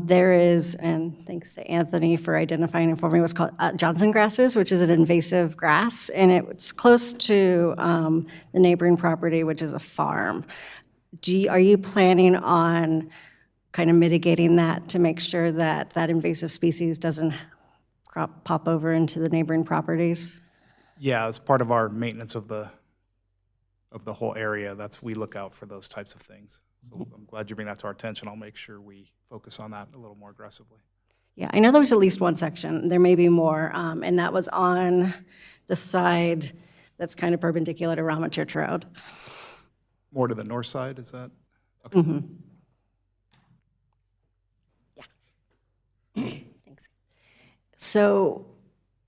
there is, and thanks to Anthony for identifying and for me, what's called Johnson grasses, which is an invasive grass, and it's close to the neighboring property, which is a farm. Are you planning on kind of mitigating that to make sure that that invasive species doesn't pop over into the neighboring properties? Yeah, as part of our maintenance of the whole area, we look out for those types of things. So I'm glad you bring that to our attention. I'll make sure we focus on that a little more aggressively. Yeah, I know there was at least one section, there may be more, and that was on the side that's kind of perpendicular to Rama Church Road. More to the north side, is that? So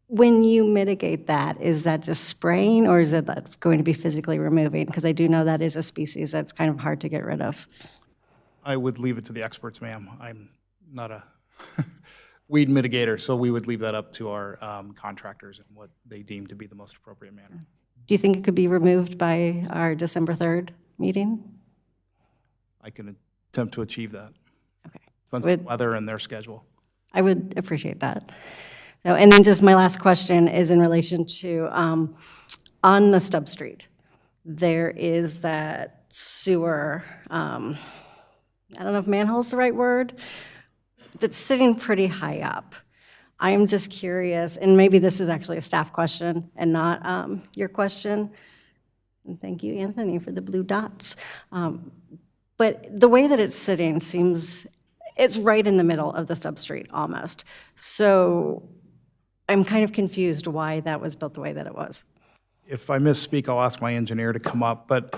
when you mitigate that, is that just spraying, or is it that's going to be physically removing? Because I do know that is a species that's kind of hard to get rid of. I would leave it to the experts, ma'am. I'm not a weed mitigator, so we would leave that up to our contractors and what they deem to be the most appropriate manner. Do you think it could be removed by our December 3rd meeting? I can attempt to achieve that. Okay. Depends on the weather and their schedule. I would appreciate that. So, and then just my last question is in relation to, on the Stubb Street, there is that sewer, I don't know if manhole's the right word, that's sitting pretty high up. I am just curious, and maybe this is actually a staff question and not your question. And thank you, Anthony, for the blue dots. But the way that it's sitting seems, it's right in the middle of the Stubb Street, almost. So I'm kind of confused why that was built the way that it was. If I misspeak, I'll ask my engineer to come up, but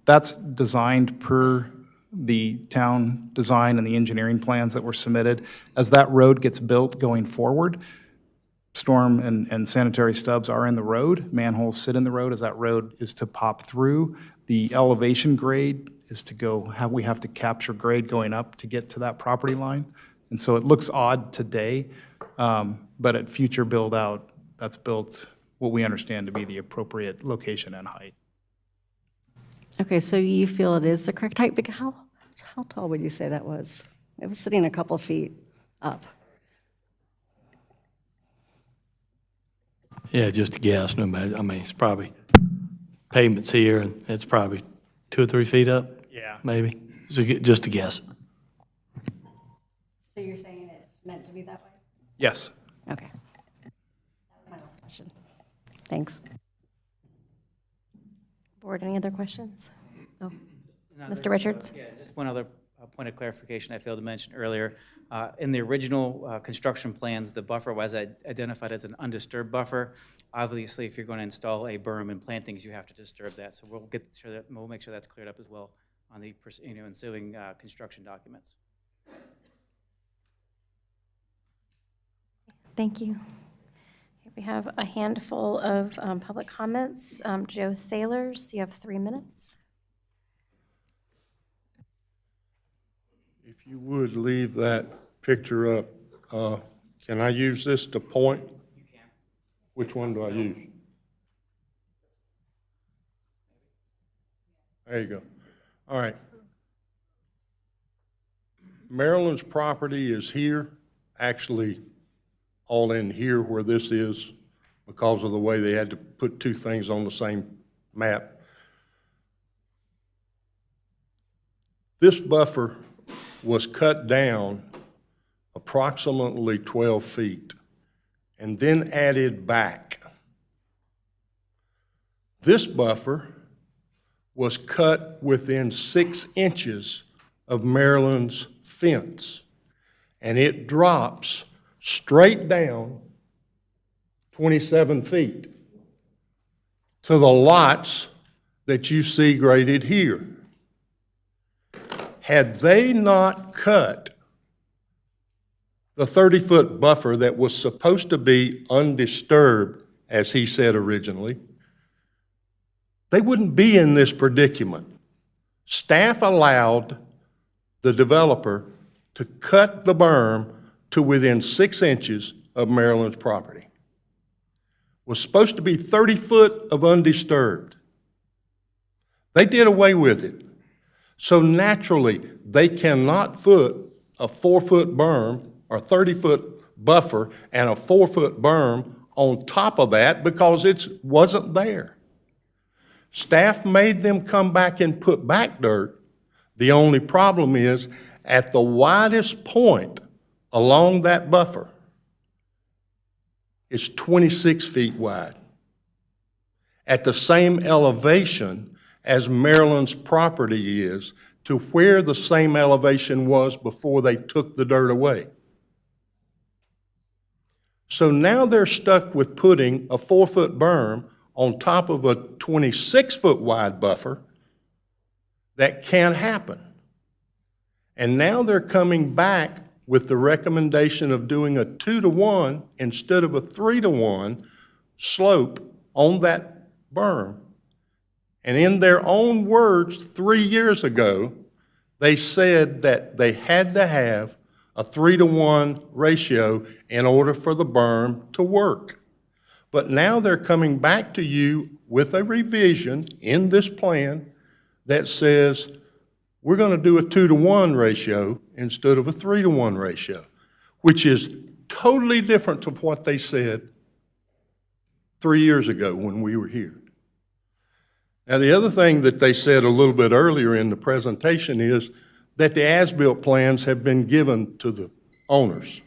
that's designed per the town design and the engineering plans that were submitted. As that road gets built going forward, storm and sanitary stubs are in the road, manholes sit in the road as that road is to pop through. The elevation grade is to go, we have to capture grade going up to get to that property line. And so it looks odd today, but at future build out, that's built what we understand to be the appropriate location and height. Okay, so you feel it is the correct height, but how tall would you say that was? It was sitting a couple feet up. Yeah, just a guess, no matter, I mean, it's probably, pavement's here, and it's probably 2 or 3 feet up, Yeah. maybe. So just a guess. So you're saying it's meant to be that way? Yes. Okay. That was my last question. Thanks. Board, any other questions? Oh, Another- Mr. Richards? Yeah, just one other point of clarification I failed to mention earlier. In the original construction plans, the buffer was identified as an undisturbed buffer. Obviously, if you're going to install a berm and plantings, you have to disturb that. So we'll make sure that's cleared up as well on the ensuing construction documents. Thank you. We have a handful of public comments. Joe Sailors, you have 3 minutes. If you would leave that picture up, can I use this to point? You can. Which one do I use? There you go. All right. Maryland's property is here, actually all in here where this is because of the way they had to put 2 things on the same map. This buffer was cut down approximately 12 feet and then added back. This buffer was cut within 6 inches of Maryland's fence, and it drops straight down 27 feet to the lots that you see graded here. Had they not cut the 30-foot buffer that was supposed to be undisturbed, as he said originally, they wouldn't be in this predicament. Staff allowed the developer to cut the berm to within 6 inches of Maryland's property. It was supposed to be 30 foot of undisturbed. They did away with it. So naturally, they cannot put a 4-foot berm or 30-foot buffer and a 4-foot berm on top of that because it wasn't there. Staff made them come back and put back dirt. The only problem is at the widest point along that buffer, it's 26 feet wide. At the same elevation as Maryland's property is to where the same elevation was before they took the dirt away. So now they're stuck with putting a 4-foot berm on top of a 26-foot wide buffer. That can't happen. And now they're coming back with the recommendation of doing a 2-to-1 instead of a 3-to-1 slope on that berm. And in their own words, 3 years ago, they said that they had to have a 3-to-1 ratio in order for the berm to work. But now they're coming back to you with a revision in this plan that says, we're going to do a 2-to-1 ratio instead of a 3-to-1 ratio, which is totally different to what they said 3 years ago when we were here. Now, the other thing that they said a little bit earlier in the presentation is that the as-built plans have been given to the owners.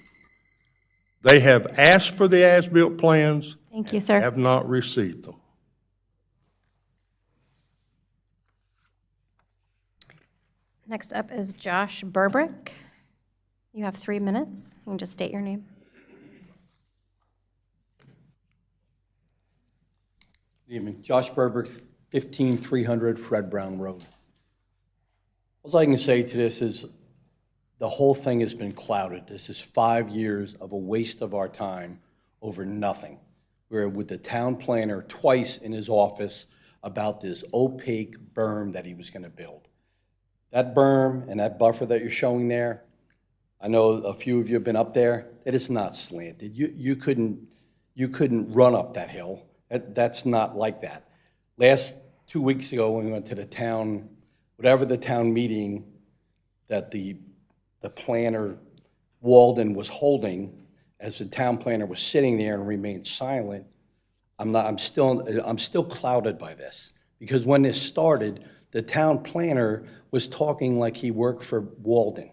They have asked for the as-built plans. Thank you, sir. Have not received them. Next up is Josh Burbrick. You have 3 minutes. You can just state your name. Good evening. Josh Burbrick, 15300 Fred Brown Road. All I can say to this is the whole thing has been clouded. This is 5 years of a waste of our time over nothing. We're with the town planner twice in his office about this opaque berm that he was going to build. That berm and that buffer that you're showing there, I know a few of you have been up there, it is not slanted. You couldn't run up that hill. That's not like that. Last 2 weeks ago, when we went to the town, whatever the town meeting that the planner, Walden, was holding, as the town planner was sitting there and remained silent, I'm still clouded by this. Because when this started, the town planner was talking like he worked for Walden.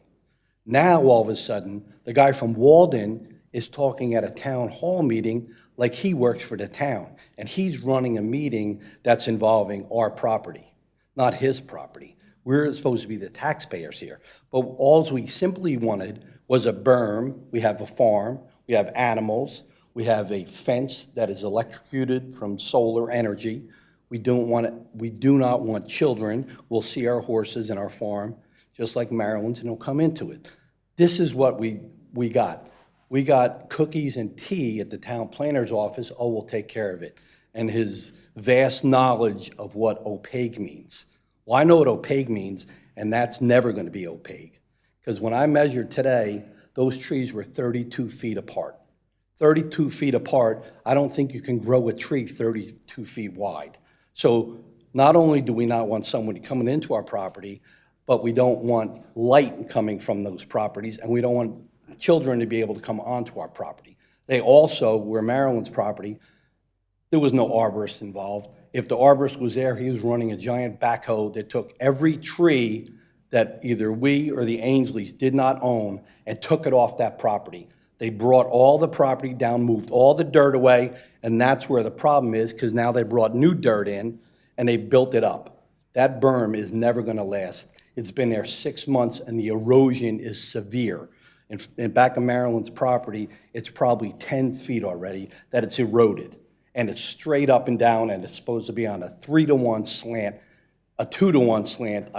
Now, all of a sudden, the guy from Walden is talking at a town hall meeting like he works for the town. And he's running a meeting that's involving our property, not his property. We're supposed to be the taxpayers here. But all we simply wanted was a berm. We have a farm. We have animals. We have a fence that is electrocuted from solar energy. We do not want children will see our horses and our farm, just like Maryland's, and they'll come into it. This is what we got. We got cookies and tea at the town planner's office. Oh, we'll take care of it. And his vast knowledge of what opaque means. Well, I know what opaque means, and that's never going to be opaque. Because when I measured today, those trees were 32 feet apart. 32 feet apart, I don't think you can grow a tree 32 feet wide. So not only do we not want somebody coming into our property, but we don't want light coming from those properties, and we don't want children to be able to come onto our property. They also, where Maryland's property, there was no arborist involved. If the arborist was there, he was running a giant backhoe that took every tree that either we or the Ainsleys did not own and took it off that property. They brought all the property down, moved all the dirt away, and that's where the problem is, because now they brought new dirt in and they've built it up. That berm is never going to last. It's been there 6 months and the erosion is severe. In back of Maryland's property, it's probably 10 feet already that it's eroded. And it's straight up and down, and it's supposed to be on a 3-to-1 slant. A 2-to-1 slant,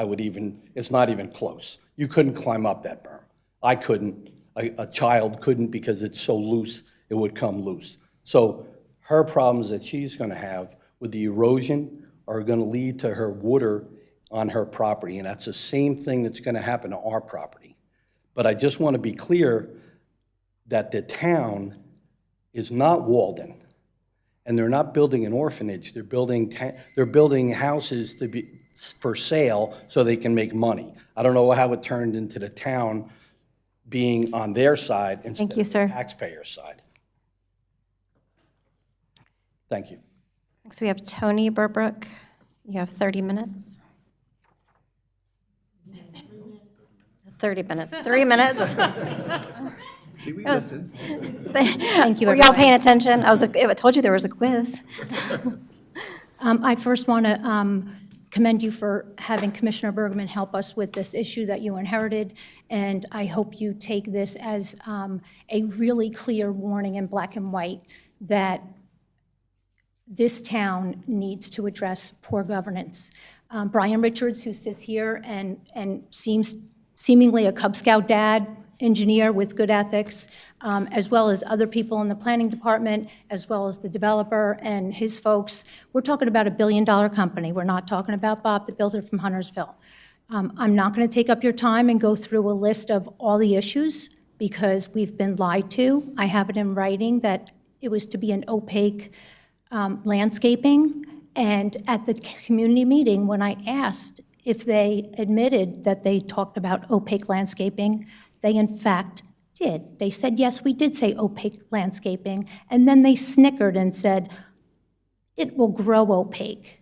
it's not even close. You couldn't climb up that berm. I couldn't. A child couldn't, because it's so loose, it would come loose. So her problems that she's going to have with the erosion are going to lead to her water on her property, and that's the same thing that's going to happen to our property. But I just want to be clear that the town is not Walden, and they're not building an orphanage. They're building houses to be for sale so they can make money. I don't know how it turned into the town being on their side instead of the taxpayer's side. Thank you. Next, we have Tony Burbrook. You have 30 minutes. 30 minutes. 3 minutes. See, we listen. Thank you. Were y'all paying attention? I told you there was a quiz. I first want to commend you for having Commissioner Bergman help us with this issue that you inherited, and I hope you take this as a really clear warning in black and white that this town needs to address poor governance. Brian Richards, who sits here and seems seemingly a Cub Scout dad, engineer with good ethics, as well as other people in the planning department, as well as the developer and his folks. We're talking about $1 billion company. We're not talking about Bob, the builder from Huntersville. I'm not going to take up your time and go through a list of all the issues because we've been lied to. I have it in writing that it was to be an opaque landscaping. And at the community meeting, when I asked if they admitted that they talked about opaque landscaping, they in fact did. They said, yes, we did say opaque landscaping, and then they snickered and said, it will grow opaque.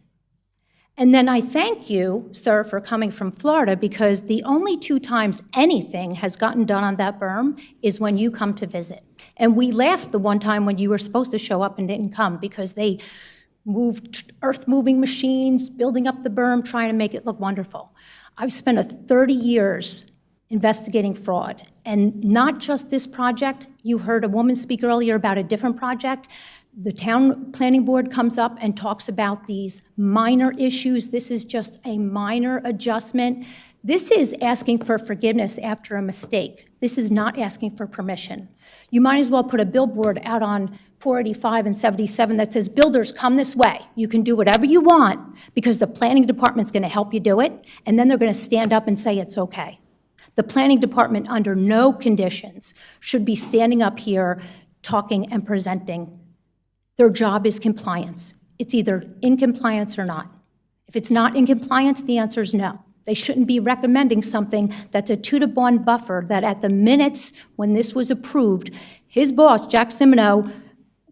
And then I thank you, sir, for coming from Florida, because the only 2 times anything has gotten done on that berm is when you come to visit. And we laughed the one time when you were supposed to show up and didn't come because they moved earth-moving machines, building up the berm, trying to make it look wonderful. I've spent 30 years investigating fraud, and not just this project. You heard a woman speak earlier about a different project. The town planning board comes up and talks about these minor issues. This is just a minor adjustment. This is asking for forgiveness after a mistake. This is not asking for permission. You might as well put a billboard out on 485 and 77 that says, builders, come this way. You can do whatever you want because the planning department's going to help you do it, and then they're going to stand up and say it's okay. The planning department, under no conditions, should be standing up here talking and presenting. Their job is compliance. It's either in compliance or not. If it's not in compliance, the answer is no. They shouldn't be recommending something that's a 2-to-1 buffer that at the minutes when this was approved, his boss, Jack Simino,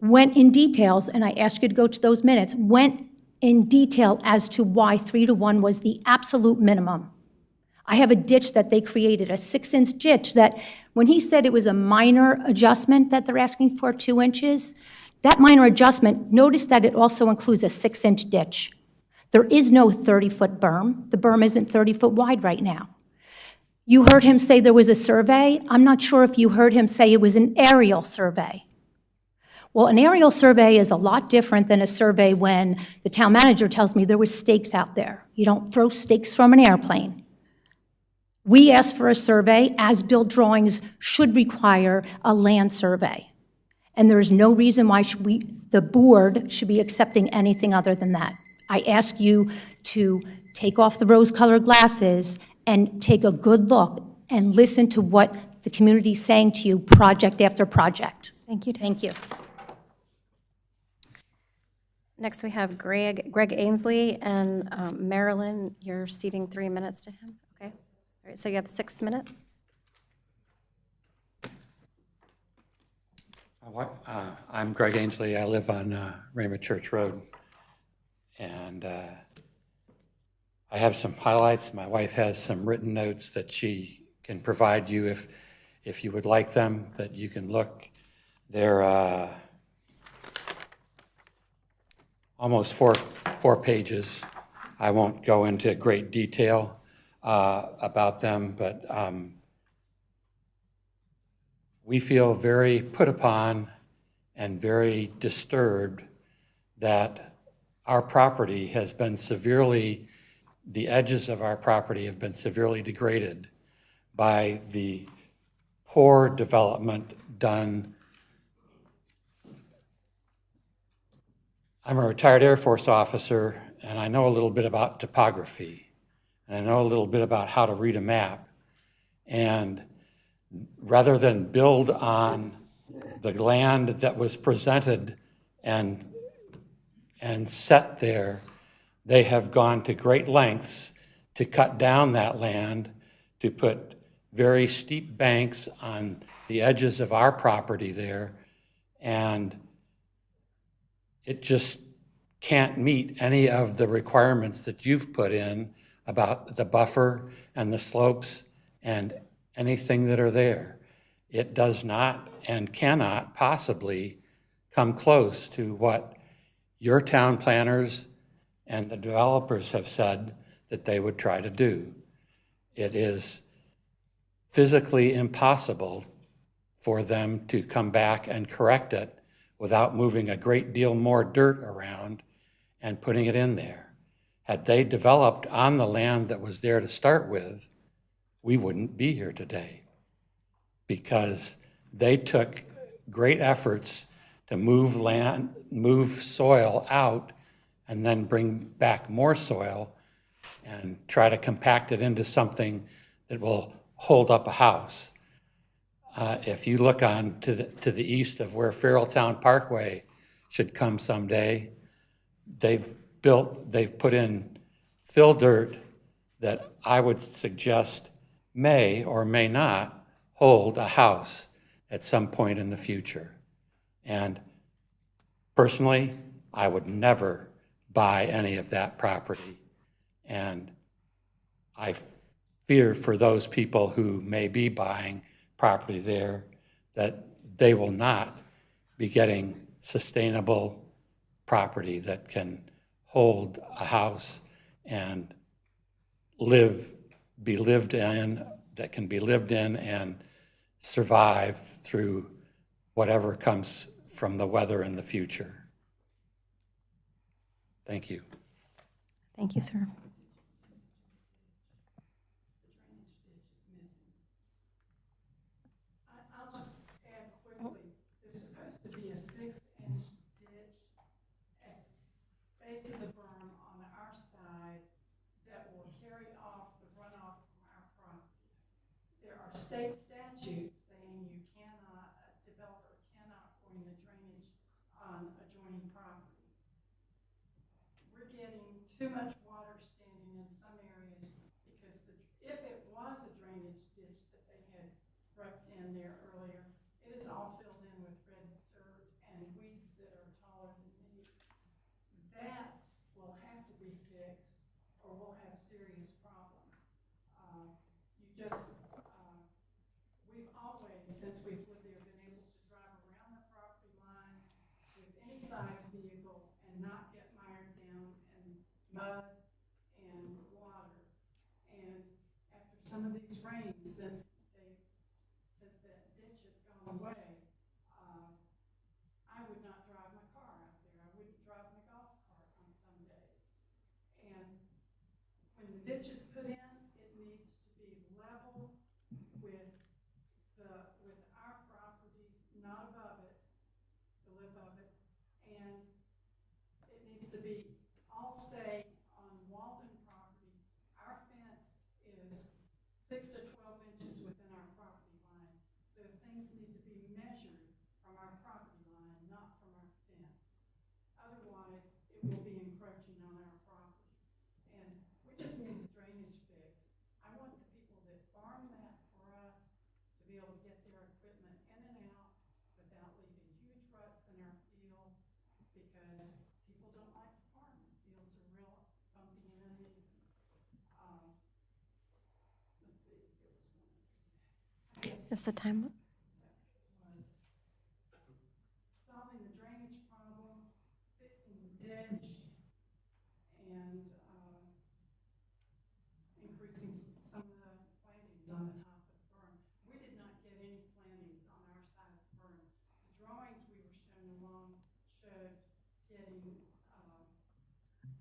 went in details, and I ask you to go to those minutes, went in detail as to why 3-to-1 was the absolute minimum. I have a ditch that they created, a 6-inch ditch that when he said it was a minor adjustment that they're asking for 2 inches, that minor adjustment, notice that it also includes a 6-inch ditch. There is no 30-foot berm. The berm isn't 30-foot wide right now. You heard him say there was a survey. I'm not sure if you heard him say it was an aerial survey. Well, an aerial survey is a lot different than a survey when the town manager tells me there was stakes out there. You don't throw stakes from an airplane. We asked for a survey. As-built drawings should require a land survey. And there is no reason why the board should be accepting anything other than that. I ask you to take off the rose-colored glasses and take a good look and listen to what the community is saying to you project after project. Thank you. Thank you. Next, we have Greg Ainsley, and Marilyn, you're ceding 3 minutes to him, okay? All right, so you have 6 minutes. I'm Greg Ainsley. I live on Raymond Church Road. And I have some highlights. My wife has some written notes that she can provide you if you would like them, that you can look. They're almost four pages. I won't go into great detail about them, but we feel very put upon and very disturbed that our property has been severely, the edges of our property have been severely degraded by the poor development done. I'm a retired Air Force officer, and I know a little bit about topography, and I know a little bit about how to read a map. And rather than build on the land that was presented and set there, they have gone to great lengths to cut down that land, to put very steep banks on the edges of our property there, and it just can't meet any of the requirements that you've put in about the buffer and the slopes and anything that are there. It does not and cannot possibly come close to what your town planners and the developers have said that they would try to do. It is physically impossible for them to come back and correct it without moving a great deal more dirt around and putting it in there. Had they developed on the land that was there to start with, we wouldn't be here today, because they took great efforts to move soil out and then bring back more soil and try to compact it into something that will hold up a house. If you look on to the east of where Farrelltown Parkway should come someday, they've put in fill dirt that I would suggest may or may not hold a house at some point in the future. And personally, I would never buy any of that property. And I fear for those people who may be buying property there that they will not be getting sustainable property that can hold a house and be lived in, that can be lived in and survive through whatever comes from the weather in the future. Thank you. Thank you, sir. I'll just add quickly, there's supposed to be a 6-inch ditch at base of the berm on our side that will carry off the runoff from our property. There are state statutes saying you cannot, a developer cannot pour in the drainage on adjoining property. We're getting too much water standing in some areas because if it was a drainage ditch that they had roughed in there earlier, it is all filled in with red dirt and weeds that are taller than me. That will have to be fixed or we'll have serious problems. We've always, since we've lived there, been able to drive around the property line with any size vehicle and not get mired down in mud and water. And after some of these rains, since that ditch has gone away, I would not drive my car out there. I wouldn't drive my golf cart on some days. And when the ditch is put in, it needs to be level with our property, not above it, above it, and it needs to be all stay on Walden property. Our fence is 6 to 12 inches within our property line, so things need to be measured from our property line, not from our fence. Otherwise, it will be encroaching on our property. And we just need the drainage fixed. I want the people that farm that for us to be able to get their equipment in and out without leaving huge ruts in our field, because people don't like to farm. The fields are real bumpy and uneven. Let's see, there was one. I guess Is the time up? was solving the drainage problem, fixing the ditch, and increasing some of the plantings on the top of the berm. We did not get any plantings on our side of the berm. The drawings we were shown along showed getting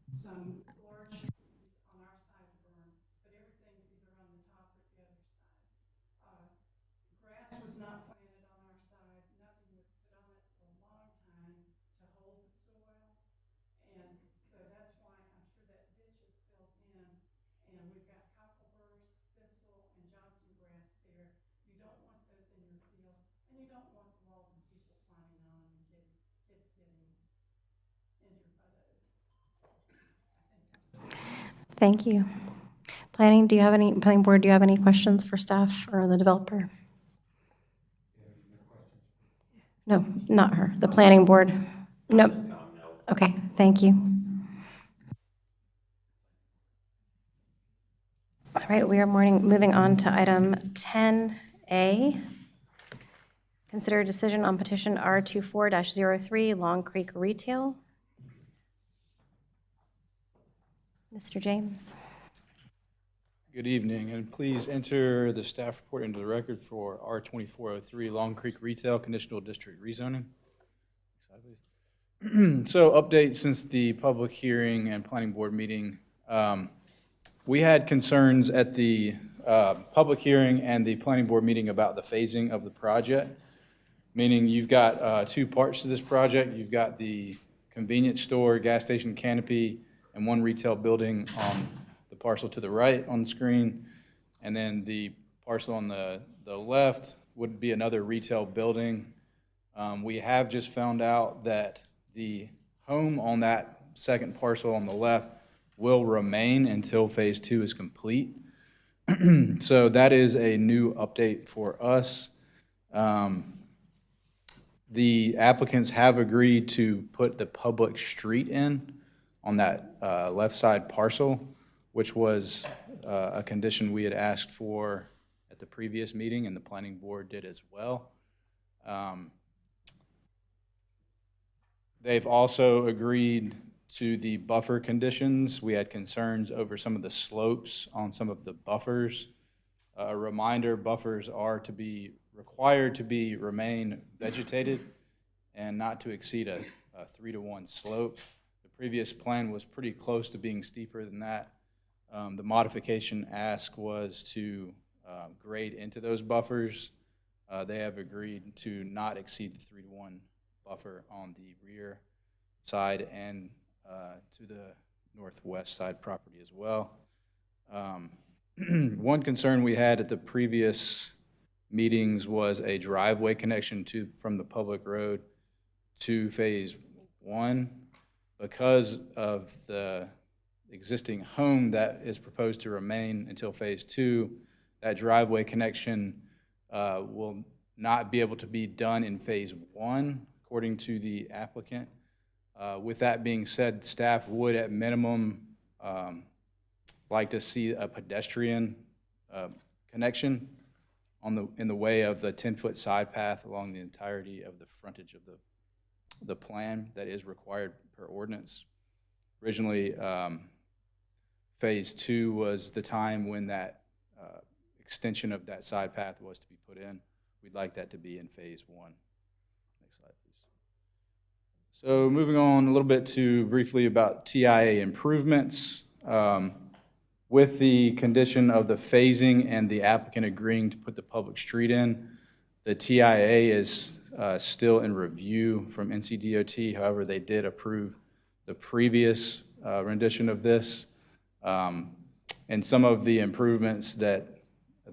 some large trees on our side of the berm, but everything's either on the top or the other side. Grass was not planted on our side. Nothing was put on it for a long time to hold the soil. And so that's why I'm sure that ditch is filled in. And we've got cockleburrs, thistle, and Johnson grass there. You don't want those in your field. And you don't want the Walden people climbing on them and kids getting injured by those. Thank you. Planning board, do you have any questions for staff or the developer? No, not her. The planning board? Nope. Okay, thank you. All right, we are moving on to item 10A. Consider a decision on petition R24-03 Long Creek Retail. Mr. James? Good evening, and please enter the staff report into the record for R2403 Long Creek Retail Conditional District rezoning. So update since the public hearing and planning board meeting. We had concerns at the public hearing and the planning board meeting about the phasing of the project, meaning you've got two parts to this project. You've got the convenience store, gas station canopy, and one retail building on the parcel to the right on the screen. And then the parcel on the left would be another retail building. We have just found out that the home on that second parcel on the left will remain until phase 2 is complete. So that is a new update for us. The applicants have agreed to put the public street in on that left side parcel, which was a condition we had asked for at the previous meeting, and the planning board did as well. They've also agreed to the buffer conditions. We had concerns over some of the slopes on some of the buffers. A reminder, buffers are to be required to remain vegetated and not to exceed a 3-to-1 slope. The previous plan was pretty close to being steeper than that. The modification ask was to grade into those buffers. They have agreed to not exceed the 3-to-1 buffer on the rear side and to the northwest side property as well. One concern we had at the previous meetings was a driveway connection from the public road to phase 1. Because of the existing home that is proposed to remain until phase 2, that driveway connection will not be able to be done in phase 1, according to the applicant. With that being said, staff would at minimum like to see a pedestrian connection in the way of the 10-foot side path along the entirety of the frontage of the plan that is required per ordinance. Originally, phase 2 was the time when that extension of that side path was to be put in. We'd like that to be in phase 1. Next slide, please. So moving on a little bit to briefly about TIA improvements. With the condition of the phasing and the applicant agreeing to put the public street in, the TIA is still in review from NCDOT. However, they did approve the previous rendition of this. And some of the improvements that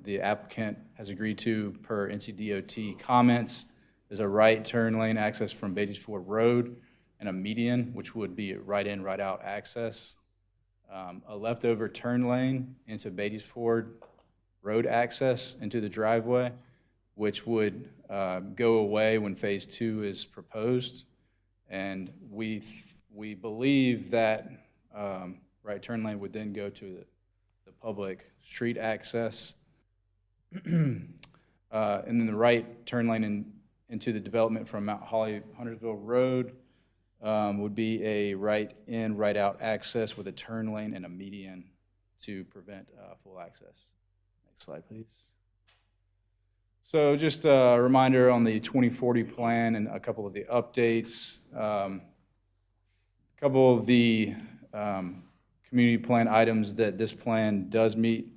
the applicant has agreed to per NCDOT comments is a right turn lane access from Beatties Ford Road and a median, which would be right in, right out access. A leftover turn lane into Beatties Ford Road access into the driveway, which would go away when phase 2 is proposed. And we believe that right turn lane would then go to the public street access. And then the right turn lane into the development from Mount Holly, Huntersville Road would be a right in, right out access with a turn lane and a median to prevent full access. Next slide, please. So just a reminder on the 2040 plan and a couple of the updates. A couple of the community plan items that this plan does meet.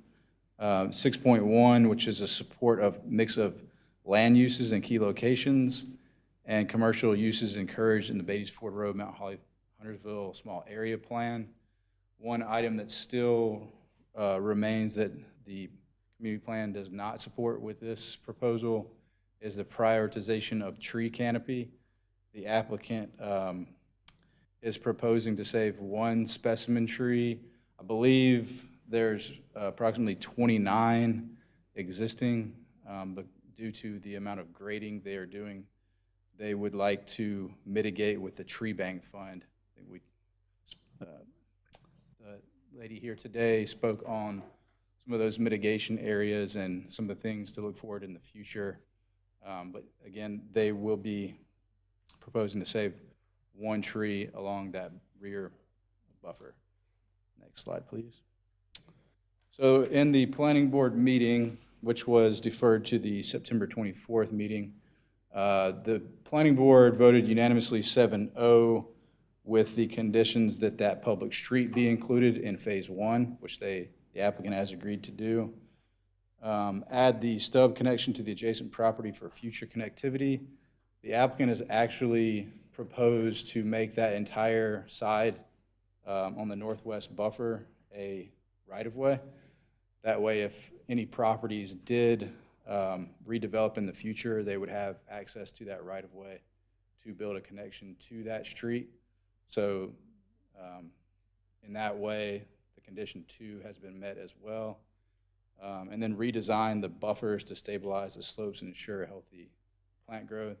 6.1, which is a support of mix of land uses and key locations, and commercial uses encouraged in the Beatties Ford Road, Mount Holly, Huntersville small area plan. One item that still remains that the community plan does not support with this proposal is the prioritization of tree canopy. The applicant is proposing to save one specimen tree. I believe there's approximately 29 existing, but due to the amount of grading they are doing, they would like to mitigate with the tree bank fund. I think the lady here today spoke on some of those mitigation areas and some of the things to look forward in the future. But again, they will be proposing to save one tree along that rear buffer. Next slide, please. So in the planning board meeting, which was deferred to the September 24th meeting, the planning board voted unanimously 7-0 with the conditions that that public street be included in phase one, which the applicant has agreed to do. Add the stub connection to the adjacent property for future connectivity. The applicant has actually proposed to make that entire side on the northwest buffer a right-of-way. That way, if any properties did redevelop in the future, they would have access to that right-of-way to build a connection to that street. So in that way, the condition 2 has been met as well. And then redesign the buffers to stabilize the slopes and ensure healthy plant growth.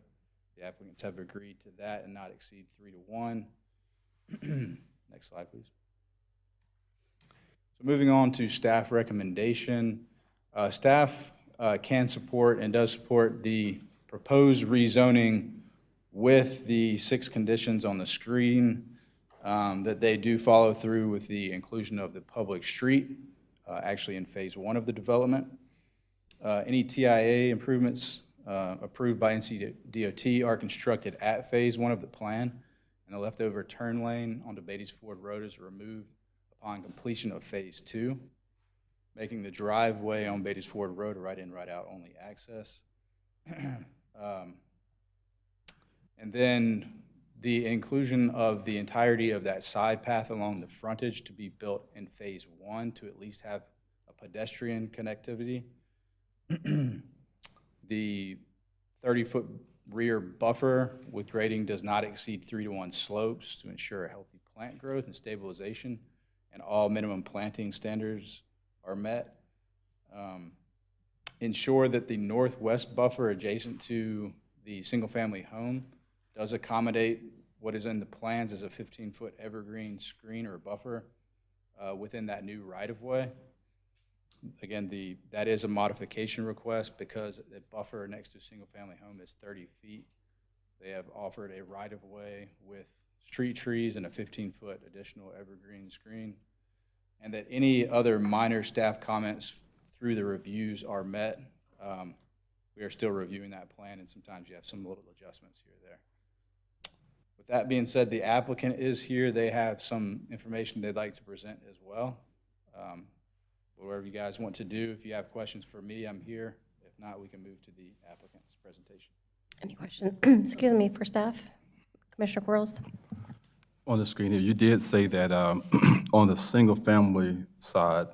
The applicants have agreed to that and not exceed 3-1. Next slide, please. So moving on to staff recommendation. Staff can support and does support the proposed rezoning with the 6 conditions on the screen, that they do follow through with the inclusion of the public street, actually in phase 1 of the development. Any TIA improvements approved by NCDOT are constructed at phase 1 of the plan, and the leftover turn lane onto Beatties Ford Road is removed upon completion of phase 2, making the driveway on Beatties Ford Road a right-in, right-out only access. And then the inclusion of the entirety of that side path along the frontage to be built in phase 1 to at least have a pedestrian connectivity. The 30-foot rear buffer with grading does not exceed 3-1 slopes to ensure healthy plant growth and stabilization, and all minimum planting standards are met. Ensure that the northwest buffer adjacent to the single-family home does accommodate what is in the plans as a 15-foot evergreen screen or buffer within that new right-of-way. Again, that is a modification request because the buffer next to a single-family home is 30 feet. They have offered a right-of-way with street trees and a 15-foot additional evergreen screen, and that any other minor staff comments through the reviews are met. We are still reviewing that plan, and sometimes you have some little adjustments here or there. With that being said, the applicant is here. They have some information they'd like to present as well. Whatever you guys want to do, if you have questions for me, I'm here. If not, we can move to the applicant's presentation. Any questions? Excuse me, for staff? Commissioner Quarles? On the screen here, you did say that on the single-family side,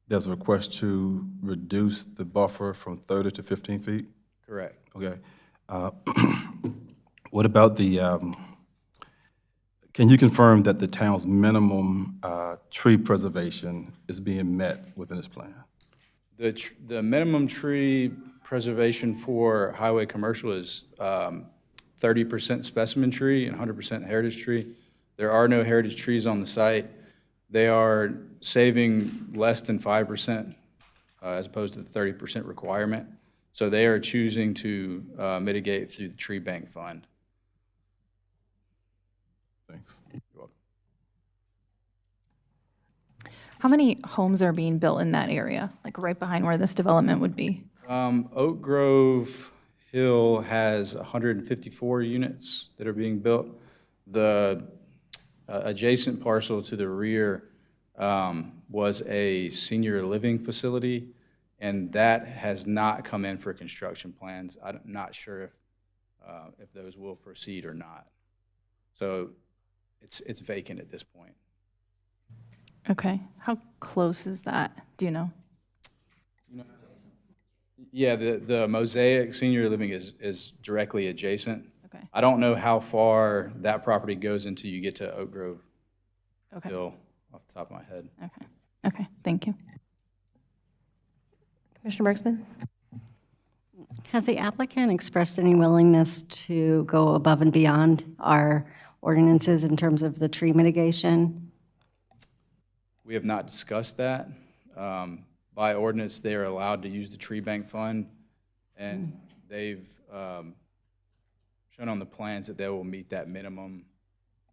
there's a request to reduce the buffer from 30 to 15 feet? Correct. Okay. What about can you confirm that the town's minimum tree preservation is being met within this plan? The minimum tree preservation for highway commercial is 30% specimen tree and 100% heritage tree. There are no heritage trees on the site. They are saving less than 5% as opposed to the 30% requirement. So they are choosing to mitigate through the tree bank fund. Thanks. You're welcome. How many homes are being built in that area, like right behind where this development would be? Oak Grove Hill has 154 units that are being built. The adjacent parcel to the rear was a senior living facility, and that has not come in for construction plans. I'm not sure if those will proceed or not. So it's vacant at this point. Okay. How close is that? Do you know? Yeah, the Mosaic Senior Living is directly adjacent. Okay. I don't know how far that property goes until you get to Oak Grove Hill, off the top of my head. Okay. Okay, thank you. Commissioner Bergsman? Has the applicant expressed any willingness to go above and beyond our ordinances in terms of the tree mitigation? We have not discussed that. By ordinance, they are allowed to use the tree bank fund, and they've shown on the plans that they will meet that minimum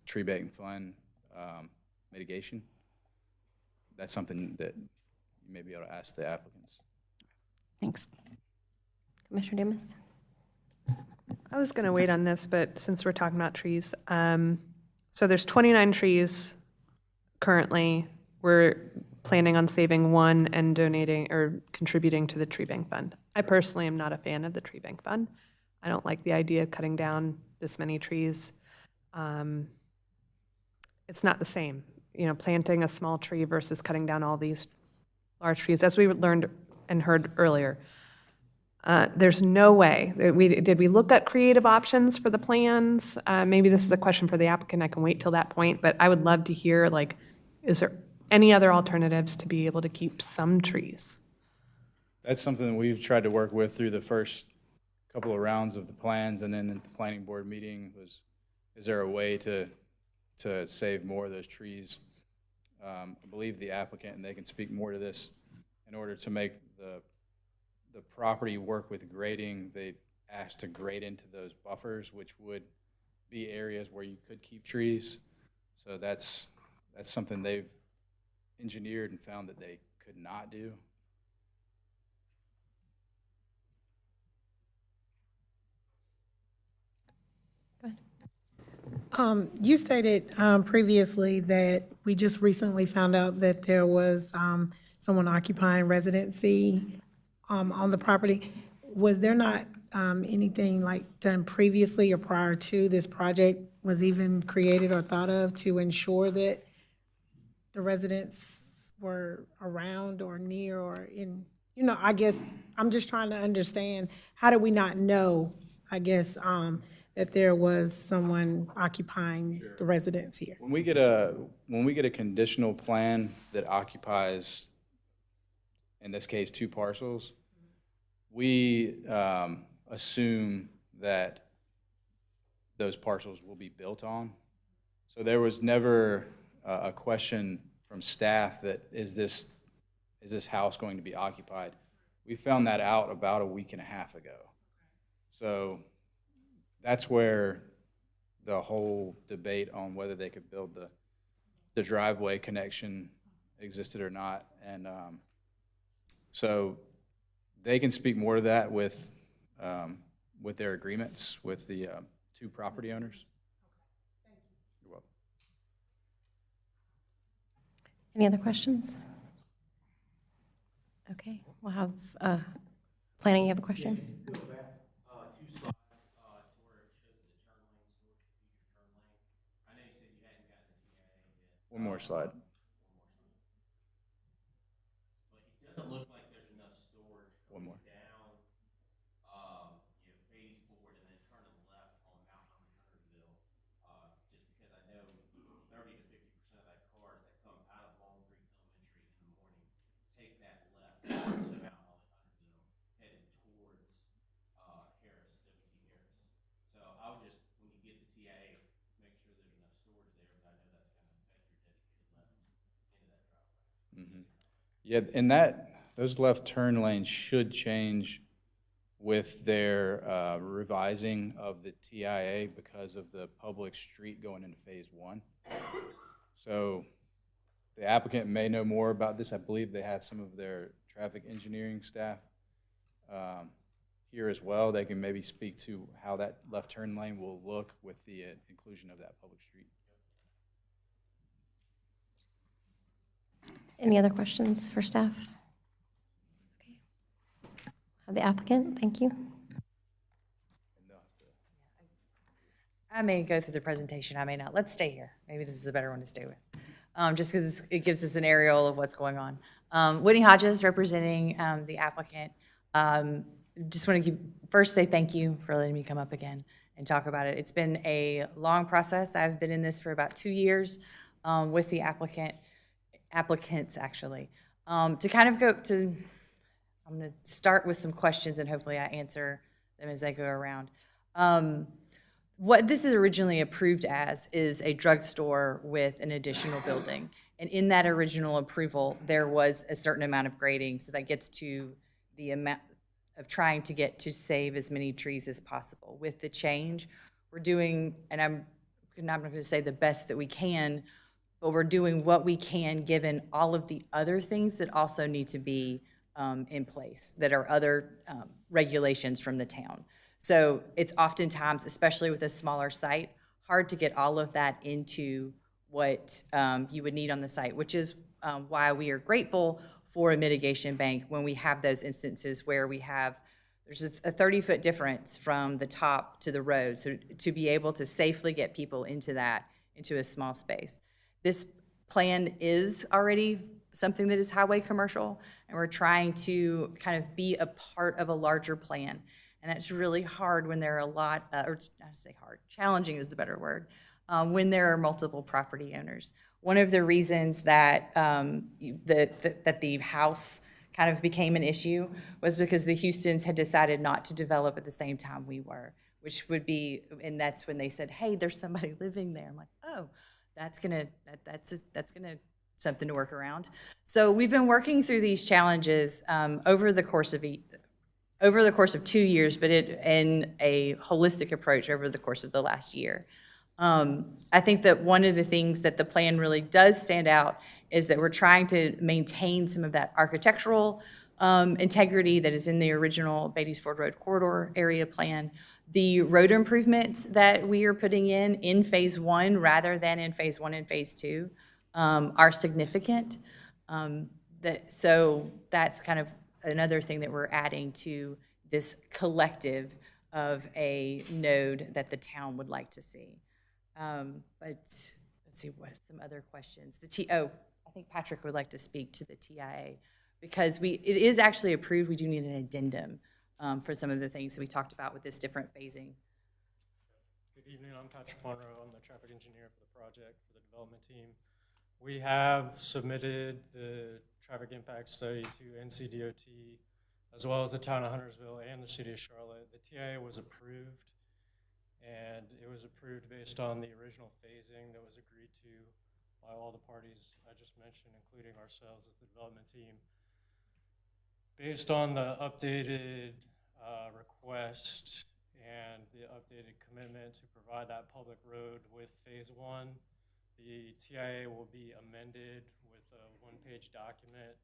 tree bank fund mitigation. that's something that you may be able to ask the applicants. Thanks. Commissioner Dumas? I was going to wait on this, but since we're talking about trees, so there's 29 trees currently. We're planning on saving one and donating or contributing to the tree bank fund. I personally am not a fan of the tree bank fund. I don't like the idea of cutting down this many trees. It's not the same, planting a small tree versus cutting down all these large trees. As we learned and heard earlier, there's no way. Did we look at creative options for the plans? Maybe this is a question for the applicant. I can wait till that point, but I would love to hear, is there any other alternatives to be able to keep some trees? That's something that we've tried to work with through the first couple of rounds of the plans, and then at the planning board meeting is there a way to save more of those trees? I believe the applicant, and they can speak more to this, in order to make the property work with grading, they asked to grade into those buffers, which would be areas where you could keep trees. So that's something they've engineered and found that they could not do. You stated previously that we just recently found out that there was someone occupying residency on the property. Was there not anything done previously or prior to this project was even created or thought of to ensure that the residents were around or near or in, I guess, I'm just trying to understand, how do we not know, I guess, that there was someone occupying the residence here? When we get a conditional plan that occupies, in this case, 2 parcels, we assume that those parcels will be built on. So there was never a question from staff that is this house going to be occupied? We found that out about a week and a half ago. So that's where the whole debate on whether they could build the driveway connection existed or not. And so they can speak more to that with their agreements with the 2 property owners. You're welcome. Any other questions? Okay, we'll have, planning, you have a question? One more slide. It doesn't look like there's enough storage One more. down, Beatty's Ford and then turning left on Mountain Huntersville, just because I know 30 to 50% of that cars that come out of Long Creek Elementary in the morning take that left to Mountain Huntersville, headed towards Harris, W.T. Harris. So I would just, when you get the TIA, make sure there's enough storage there, but I know that's going to affect your dedicated left into that driveway. Mm-hmm. Yeah, and those left turn lanes should change with their revising of the TIA because of the public street going into phase 1. So the applicant may know more about this. I believe they have some of their traffic engineering staff here as well. They can maybe speak to how that left turn lane will look with the inclusion of that public street. Any other questions for staff? Okay. Have the applicant, thank you. I may go through the presentation, I may not. Let's stay here. Maybe this is a better one to stay with. Just because it gives us an aerial of what's going on. Whitney Hodges, representing the applicant. Just want to first say thank you for letting me come up again and talk about it. It's been a long process. I've been in this for about 2 years with the applicants actually. To kind of go to, I'm going to start with some questions and hopefully I answer them as I go around. What this is originally approved as is a drugstore with an additional building. And in that original approval, there was a certain amount of grading, so that gets to the amount of trying to get to save as many trees as possible. With the change, we're doing, and I'm not going to say the best that we can, but we're doing what we can given all of the other things that also need to be in place, that are other regulations from the town. So it's oftentimes, especially with a smaller site, hard to get all of that into what you would need on the site, which is why we are grateful for a mitigation bank when we have those instances where there's a 30-foot difference from the top to the road. So to be able to safely get people into a small space. This plan is already something that is highway commercial, and we're trying to kind of be a part of a larger plan. And that's really hard when there are a lot, or not to say hard, challenging is the better word, when there are multiple property owners. One of the reasons that that the house kind of became an issue was because the Houstons had decided not to develop at the same time we were, which would be, and that's when they said, hey, there's somebody living there. I'm like, oh, that's gonna something to work around. So we've been working through these challenges over the course of 2 years, but in a holistic approach over the course of the last year. I think that one of the things that the plan really does stand out is that we're trying to maintain some of that architectural integrity that is in the original Beatties Ford Road corridor area plan. The road improvements that we are putting in phase 1 rather than in phase 1 and phase 2 are significant. So that's kind of another thing that we're adding to this collective of a node that the town would like to see. But let's see, what some other questions. I think Patrick would like to speak to the TIA, because it is actually approved. We do need an addendum for some of the things that we talked about with this different phasing. Good evening, I'm Patrick Monroe. I'm the traffic engineer for the project, for the development team. We have submitted the traffic impact study to NCDOT, as well as the town of Huntersville and the city of Charlotte. The TIA was approved, and it was approved based on the original phasing that was agreed to by all the parties I just mentioned, including ourselves as the development team. Based on the updated request and the updated commitment to provide that public road with phase 1, the TIA will be amended with a one-page document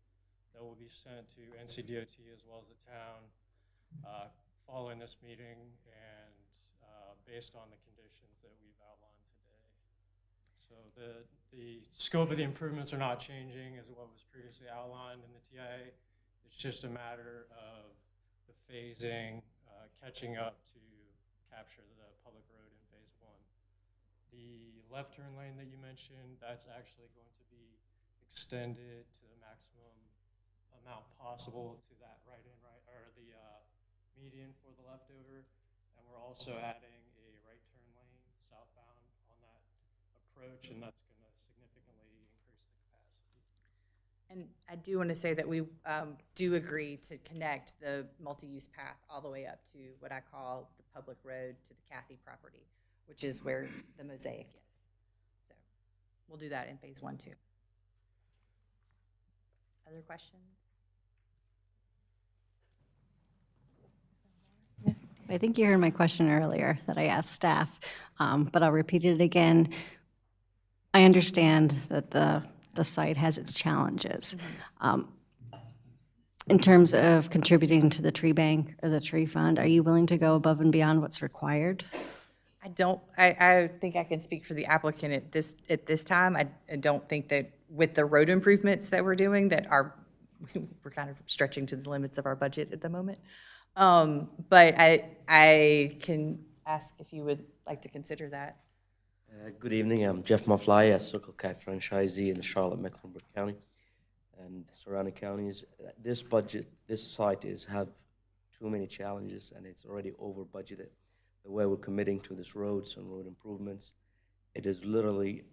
that will be sent to NCDOT as well as the town following this meeting, and based on the conditions that we've outlined today. So the scope of the improvements are not changing as what was previously outlined in the TIA. It's just a matter of the phasing catching up to capture the public road in phase 1. The left turn lane that you mentioned, that's actually going to be extended to the maximum amount possible to that the median for the leftover. And we're also adding a right turn lane southbound on that approach, and that's going to significantly increase the capacity. And I do want to say that we do agree to connect the multi-use path all the way up to what I call the public road to the Cathy property, which is where the mosaic is. So we'll do that in phase 1 too. Other questions? I think you heard my question earlier that I asked staff, but I'll repeat it again. I understand that the site has its challenges. In terms of contributing to the tree bank or the tree fund, are you willing to go above and beyond what's required? I think I can speak for the applicant at this time. I don't think that with the road improvements that we're doing we're kind of stretching to the limits of our budget at the moment. But I can ask if you would like to consider that. Good evening, I'm Jeff Maflai, a Circle K franchisee in the Charlotte-Mecklenburg County and surrounding counties. This site have too many challenges, and it's already over budgeted. The way we're committing to these roads and road improvements, it is literally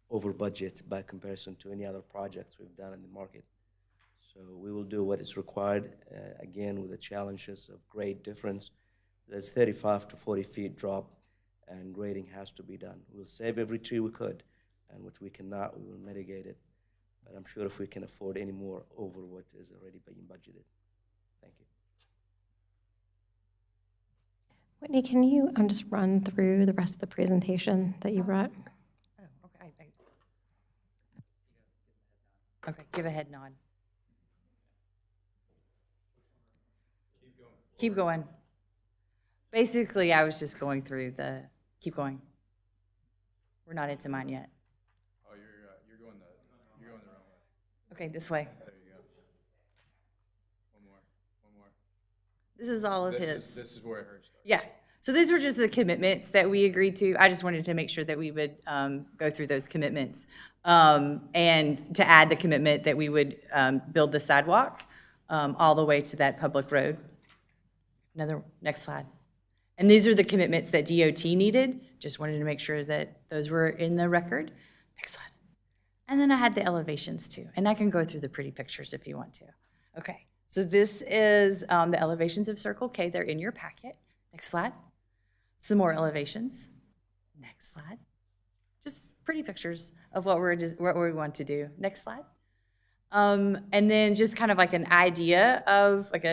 over budget by comparison to any other projects we've done in the market. So we will do what is required, again, with the challenges of grade difference. There's 35 to 40 feet drop, and grading has to be done. We'll save every tree we could, and what we cannot, we will mitigate it. But I'm sure if we can afford any more over what is already being budgeted. Thank you. Whitney, can you just run through the rest of the presentation that you brought? Oh, okay. Okay, give a head nod. Keep going. Basically, I was just going through the, keep going. We're not into mine yet. Oh, you're going the wrong way. Okay, this way. There you go. One more. This is all of his. This is where it hurts. Yeah. So these were just the commitments that we agreed to. I just wanted to make sure that we would go through those commitments. And to add the commitment that we would build the sidewalk all the way to that public road. Next slide. And these are the commitments that DOT needed. Just wanted to make sure that those were in the record. Next slide. And then I had the elevations too. And I can go through the pretty pictures if you want to. Okay, so this is the elevations of Circle K. They're in your packet. Next slide. Some more elevations. Next slide. Just pretty pictures of what we want to do. Next slide. And then just kind of like an idea of like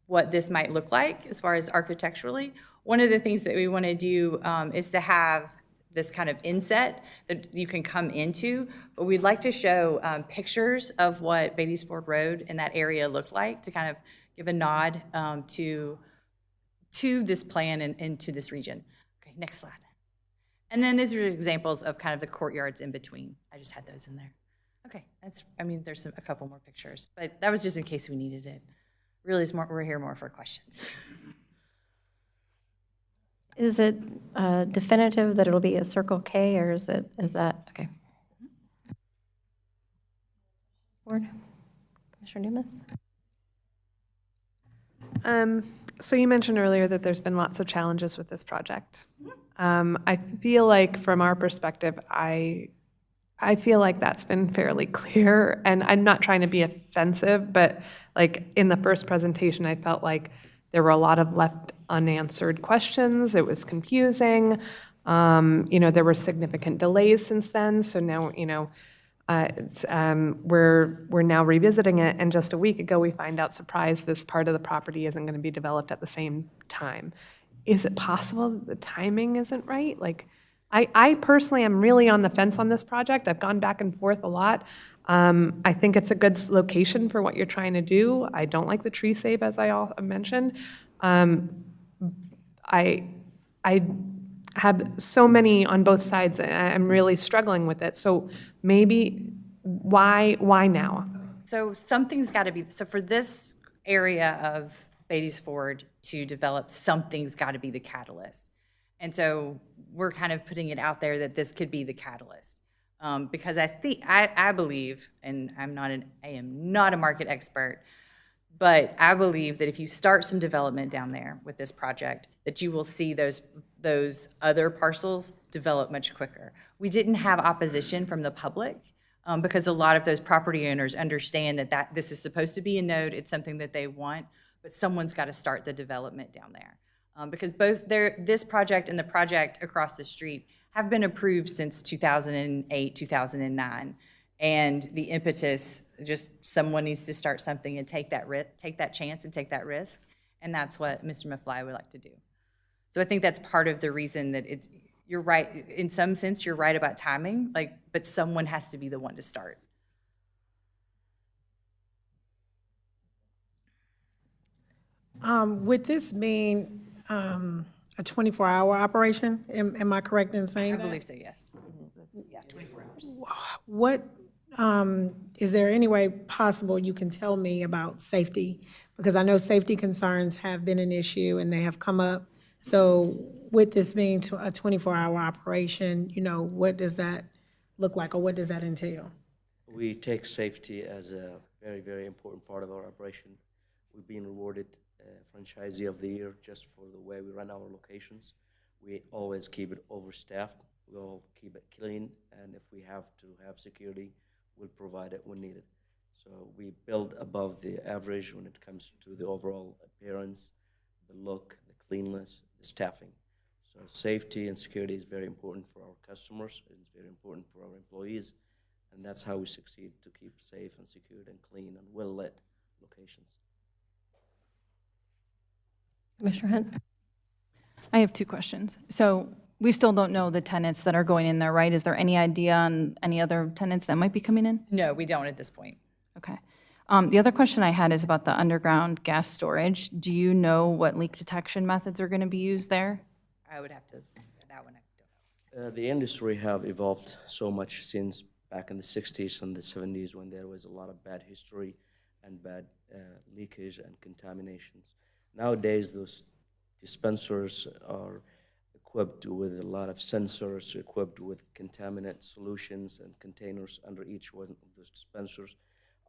what this might look like as far as architecturally. One of the things that we want to do is to have this kind of inset that you can come into, but we'd like to show pictures of what Beatty's Ford Road in that area looked like to kind of give a nod to this plan and to this region. Okay, next slide. And then these are examples of kind of the courtyards in between. I just had those in there. Okay, there's a couple more pictures, but that was just in case we needed it. Really, we're here more for questions. Is it definitive that it'll be a Circle K, or is that, okay. Board, Commissioner Dumas? So you mentioned earlier that there's been lots of challenges with this project. I feel like from our perspective, I feel like that's been fairly clear, and I'm not trying to be offensive, but like in the first presentation, I felt like there were a lot of left unanswered questions. It was confusing. There were significant delays since then. So now, we're now revisiting it. And just a week ago, we find out, surprise, this part of the property isn't going to be developed at the same time. Is it possible that the timing isn't right? Like, I personally am really on the fence on this project. I've gone back and forth a lot. I think it's a good location for what you're trying to do. I don't like the tree save, as I mentioned. I have so many on both sides, and I'm really struggling with it. So maybe, why now? So something's got to be, so for this area of Beatty's Ford to develop, something's got to be the catalyst. And so we're kind of putting it out there that this could be the catalyst. Because I believe, and I am not a market expert, but I believe that if you start some development down there with this project, that you will see those other parcels develop much quicker. We didn't have opposition from the public because a lot of those property owners understand that this is supposed to be a node, it's something that they want, but someone's got to start the development down there. Because both this project and the project across the street have been approved since 2008, 2009. And the impetus, just someone needs to start something and take that chance and take that risk. And that's what Mr. Mafly would like to do. So I think that's part of the reason that you're right, in some sense, you're right about timing, but someone has to be the one to start. Would this mean a 24-hour operation? Am I correct in saying that? I believe so, yes. Yeah, 24 hours. What, is there any way possible you can tell me about safety? Because I know safety concerns have been an issue and they have come up. So with this being a 24-hour operation, what does that look like, or what does that entail? We take safety as a very, very important part of our operation. We've been rewarded Franchisee of the Year just for the way we run our locations. We always keep it overstaffed. We'll keep it clean, and if we have to have security, we'll provide it when needed. So we build above the average when it comes to the overall appearance, the look, the cleanliness, the staffing. So safety and security is very important for our customers, and it's very important for our employees, and that's how we succeed to keep safe and secure and clean and well-lit locations. Commissioner Hunt? I have two questions. So We still don't know the tenants that are going in there, right? Is there any idea on any other tenants that might be coming in? No, we don't at this point. Okay. The other question I had is about the underground gas storage. Do you know what leak detection methods are going to be used there? I would have to, that one, I don't know. The industry have evolved so much since back in the 60s and the 70s when there was a lot of bad history and bad leakage and contaminations. Nowadays, those dispensers are equipped with a lot of sensors, equipped with contaminant solutions and containers under each one of those dispensers,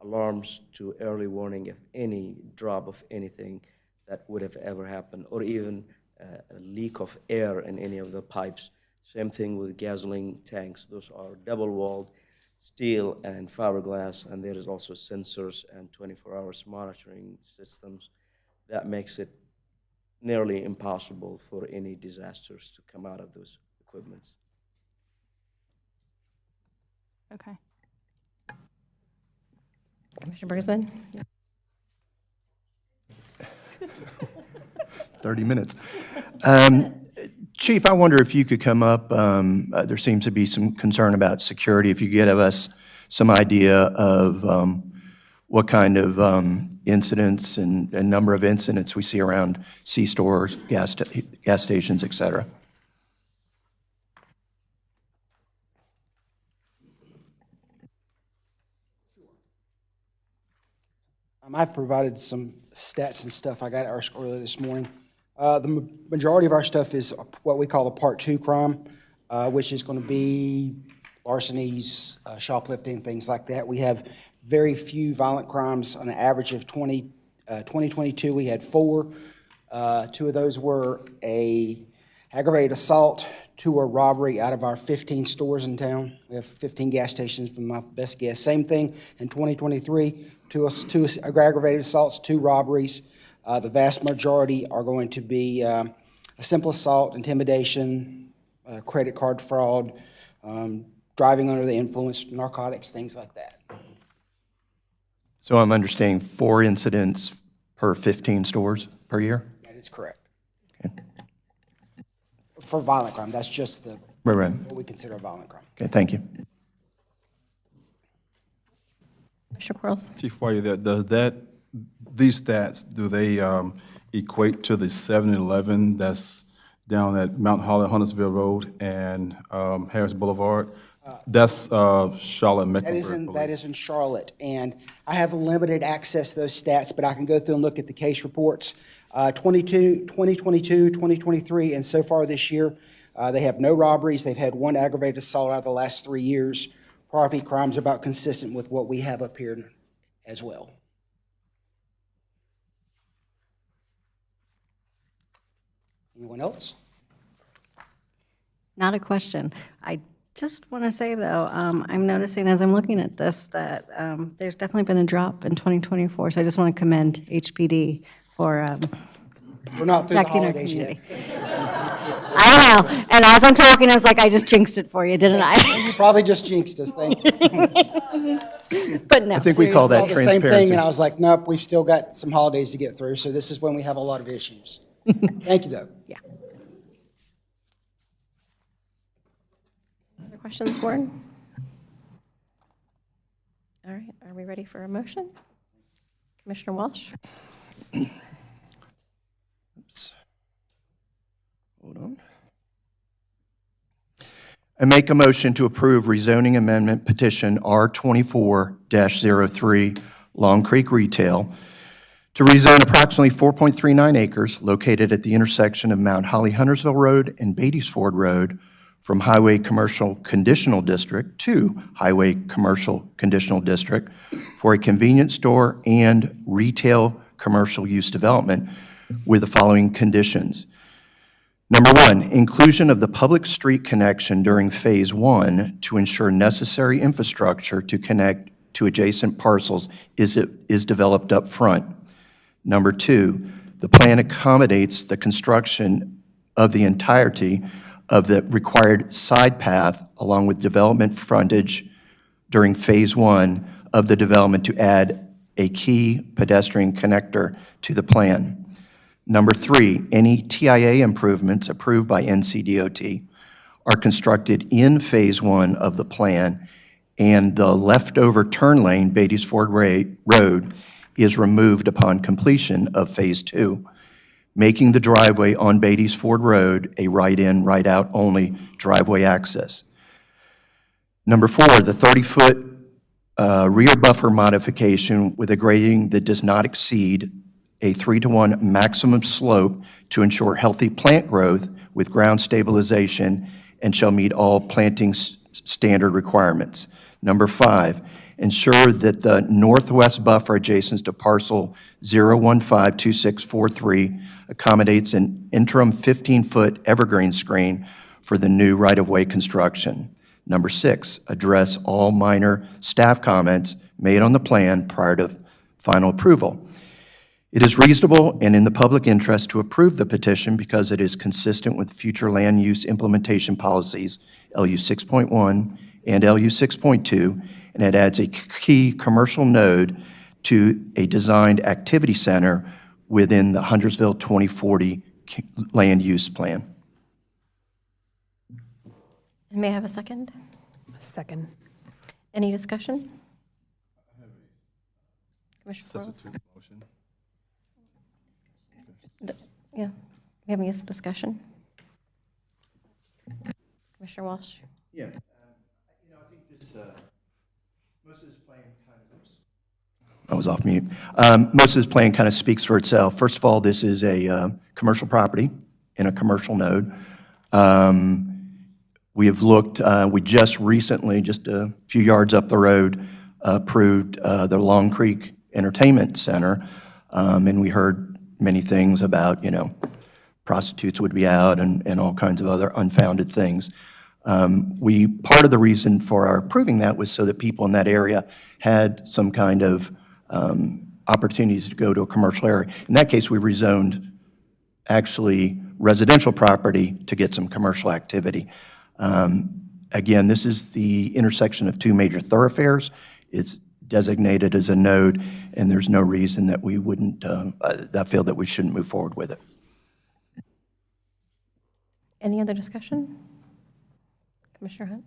alarms to early warning if any drop of anything that would have ever happened, or even a leak of air in any of the pipes. Same thing with gasoline tanks. Those are double-walled steel and fiberglass, and there is also sensors and 24 hours monitoring systems. That makes it nearly impossible for any disasters to come out of those equipments. Okay. Commissioner Bergsman? 30 minutes. Chief, I wonder if you could come up, there seems to be some concern about security, if you could give us some idea of what kind of incidents and number of incidents we see around C-stores, gas stations, et cetera. I've provided some stats and stuff I got earlier this morning. The majority of our stuff is what we call a Part 2 crime, which is going to be larcenies, shoplifting, things like that. We have very few violent crimes. On an average of 2022, we had 4. 2 of those were a aggravated assault, 2 were robbery out of our 15 stores in town. We have 15 gas stations from my best guess. Same thing in 2023, 2 aggravated assaults, 2 robberies. The vast majority are going to be a simple assault, intimidation, credit card fraud, driving under the influence, narcotics, things like that. So I'm understanding 4 incidents per 15 stores per year? That is correct. Okay. For violent crime, that's just the Right. what we consider a violent crime. Okay, thank you. Mr. Quarles? Chief, while you're there, these stats, do they equate to the 7-Eleven that's down at Mount Holly, Huntersville Road and Harris Boulevard? That's Charlotte Mecklenburg. That is in Charlotte, and I have limited access to those stats, but I can go through and look at the case reports. 2022, 2023, and so far this year, they have no robberies. They've had 1 aggravated assault out of the last 3 years. Property crimes are about consistent with what we have up here as well. Anyone else? Not a question. I just want to say, though, I'm noticing as I'm looking at this that there's definitely been a drop in 2024, so I just want to commend HPD for We're not through the protecting our holidays yet. community. I don't know, and as I'm talking, I was like, I just jinxed it for you, didn't I? You probably just jinxed us, thank you. But no, I think we call that The same thing, transparency. and I was like, nope, we've still got some holidays to get through, so this is when we have a lot of issues. Thank you, though. Yeah. Other questions, board? All right, are we ready for a motion? Commissioner Walsh? Hold on. I make a motion to approve rezoning amendment petition R24-03 Long Creek Retail to rezone approximately 4.39 acres located at the intersection of Mount Holly Huntersville Road and Beatties Ford Road from Highway Commercial Conditional District to Highway Commercial Conditional District for a convenience store and retail commercial use development with the following conditions. Number 1, inclusion of the public street connection during Phase 1 to ensure necessary infrastructure to connect to adjacent parcels is developed up front. Number 2, the plan accommodates the construction of the entirety of the required side path along with development frontage during Phase 1 of the development to add a key pedestrian connector to the plan. Number 3, any TIA improvements approved by NCDOT are constructed in Phase 1 of the plan, and the leftover turn lane, Beatties Ford Road, is removed upon completion of Phase 2, making the driveway on Beatties Ford Road a right-in, right-out only driveway access. Number 4, the 30-foot rear buffer modification with a grading that does not exceed a 3-to-1 maximum slope to ensure healthy plant growth with ground stabilization and shall meet all planting standard requirements. Number 5, ensure that the northwest buffer adjacent to parcel 0152643 accommodates an interim 15-foot evergreen screen for the new right-of-way construction. Number 6, address all minor staff comments made on the plan prior to final approval. It is reasonable and in the public interest to approve the petition because it is consistent with future land use implementation policies, LU 6.1 and LU 6.2, and it adds a key commercial node to a designed activity center within the Huntersville 2040 land use plan. May I have a second? Second. Any discussion? Commissioner Quarles? Motion. Yeah, we have any discussion? Commissioner Walsh? Yeah, I think this, most of this plan kind of, I was off mute. Most of this plan kind of speaks for itself. First of all, this is a commercial property in a commercial node. We have looked, we just recently, just a few yards up the road, approved the Long Creek Entertainment Center, and we heard many things about, prostitutes would be out and all kinds of other unfounded things. Part of the reason for our approving that was so that people in that area had some kind of opportunities to go to a commercial area. In that case, we rezoned actually residential property to get some commercial activity. Again, this is the intersection of two major thoroughfares. It's designated as a node, and there's no reason that we wouldn't, I feel that we shouldn't move forward with it. Any other discussion? Commissioner Hunt?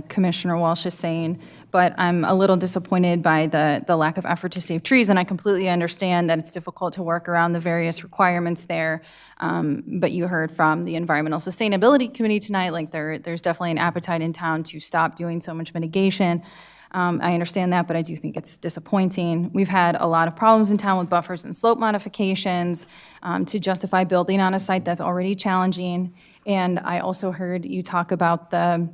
Commissioner Walsh is saying, but I'm a little disappointed by the lack of effort to save trees, and I completely understand that it's difficult to work around the various requirements there. But you heard from the Environmental Sustainability Committee tonight, like there's definitely an appetite in town to stop doing so much mitigation. I understand that, but I do think it's disappointing. We've had a lot of problems in town with buffers and slope modifications to justify building on a site that's already challenging. And I also heard you talk about the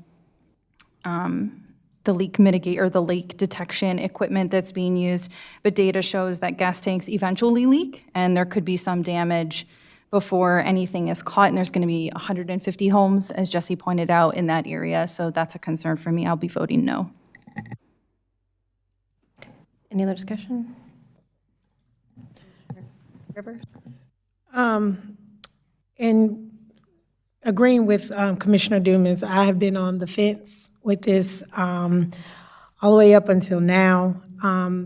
leak mitigate or the leak detection equipment that's being used, but data shows that gas tanks eventually leak and there could be some damage before anything is caught, and there's going to be 150 homes, as Jesse pointed out, in that area, so that's a concern for me. I'll be voting no. Any other discussion? Rivers? In agreeing with Commissioner Dumas, I have been on the fence with this all the way up until now.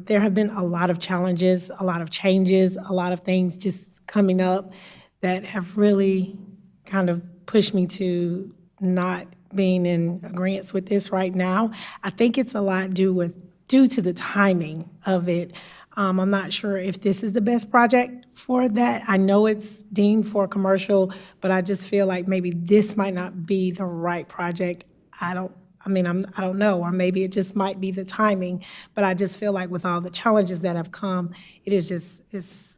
There have been a lot of challenges, a lot of changes, a lot of things just coming up that have really kind of pushed me to not being in agreement with this right now. I think it's a lot due to the timing of it. I'm not sure if this is the best project for that. I know it's deemed for commercial, but I just feel like maybe this might not be the right project. I don't know, or maybe it just might be the timing, but I just feel like with all the challenges that have come, it's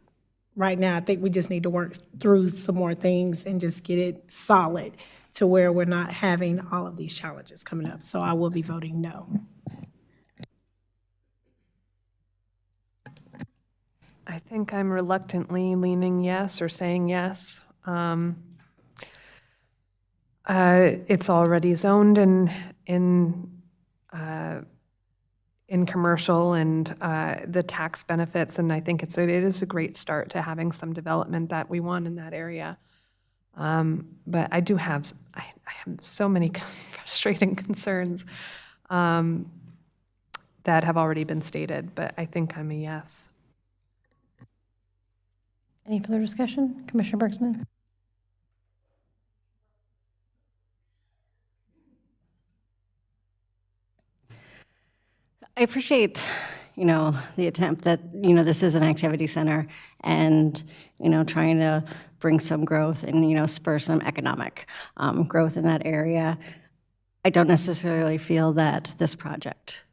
right now, I think we just need to work through some more things and just get it solid to where we're not having all of these challenges coming up. So I will be voting no. I think I'm reluctantly leaning yes or saying yes. It's already zoned in commercial and the tax benefits, and I think it is a great start to having some development that we want in that area. But I have so many frustrating concerns that have already been stated, but I think I'm a yes. Any further discussion? Commissioner Bergsman? I appreciate, the attempt that, this is an activity center and, trying to bring some growth and, spur some economic growth in that area. I don't necessarily feel that this project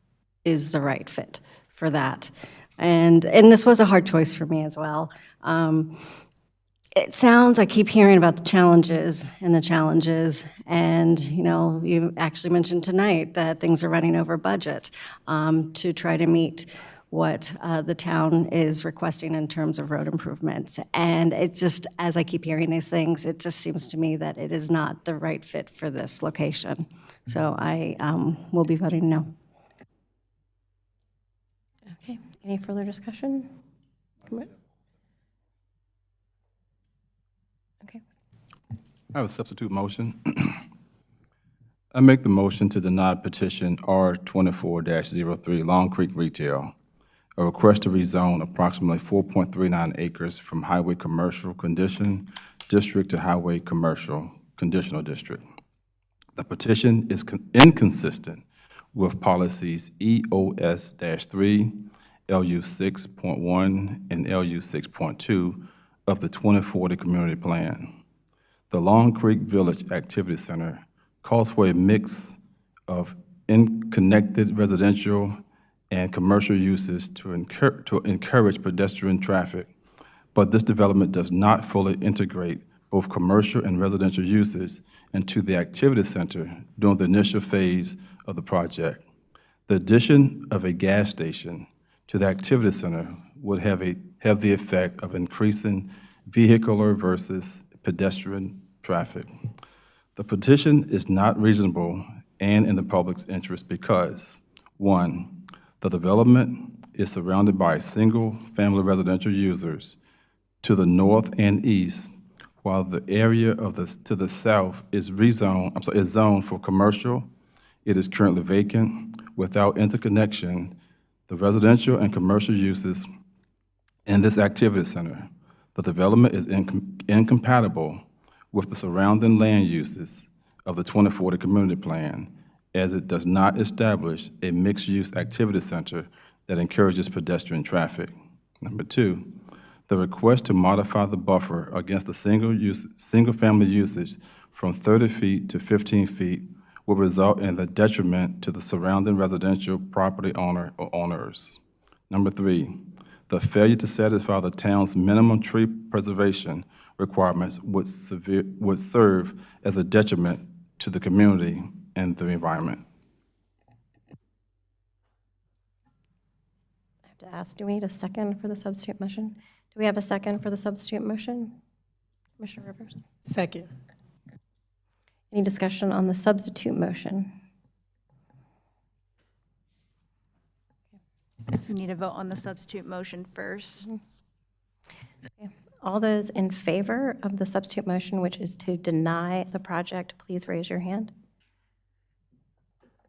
is the right fit for that. And this was a hard choice for me as well. It sounds, I keep hearing about the challenges, and, you actually mentioned tonight that things are running over budget to try to meet what the town is requesting in terms of road improvements. And it just, as I keep hearing these things, it just seems to me that it is not the right fit for this location. So I will be voting no. Okay, any further discussion? Come on. Okay. I have a substitute motion. I make the motion to deny petition R24-03 Long Creek Retail, a request to rezone approximately 4.39 acres from Highway Commercial Condition District to Highway Commercial Conditional District. The petition is inconsistent with policies EOS-3, LU 6.1, and LU 6.2 of the 2040 Community Plan. The Long Creek Village Activity Center calls for a mix of connected residential and commercial uses to encourage pedestrian traffic, but this development does not fully integrate both commercial and residential uses into the activity center during the initial phase of the project. The addition of a gas station to the activity center would have the effect of increasing vehicular versus pedestrian traffic. The petition is not reasonable and in the public's interest because, one, the development is surrounded by single-family residential users to the north and east, while the area to the south is zoned for commercial. It is currently vacant. Without interconnection, the residential and commercial uses in this activity center, the development is incompatible with the surrounding land uses of the 2040 Community Plan, as it does not establish a mixed-use activity center that encourages pedestrian traffic. Number two, the request to modify the buffer against the single-family usage from 30 feet to 15 feet will result in the detriment to the surrounding residential property owner or owners. Number three, the failure to satisfy the town's minimum tree preservation requirements would serve as a detriment to the community and the environment. I have to ask, do we need a second for the substitute motion? Do we have a second for the substitute motion? Commissioner Rivers? Second. Any discussion on the substitute motion? We need to vote on the substitute motion first. Okay. All those in favor of the substitute motion, which is to deny the project, please raise your hand.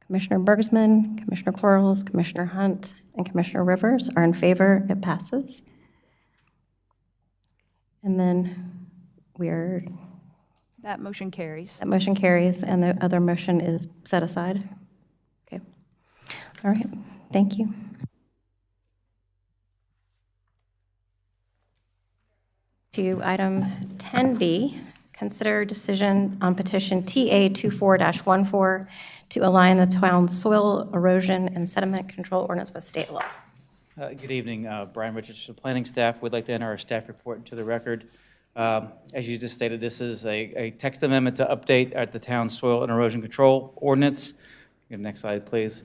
Commissioner Bergsman, Commissioner Quarles, Commissioner Hunt, and Commissioner Rivers are in favor. It passes. And then That motion carries. that motion carries, and the other motion is set aside. Okay. All right. Thank you. To item 10B, consider decision on petition TA 24-14 to align the town's soil erosion and sediment control ordinance with state law. Good evening, Brian Richards, the planning staff. We'd like to enter our staff report into the record. As you just stated, this is a text amendment to update at the town's soil and erosion control ordinance. Next slide, please.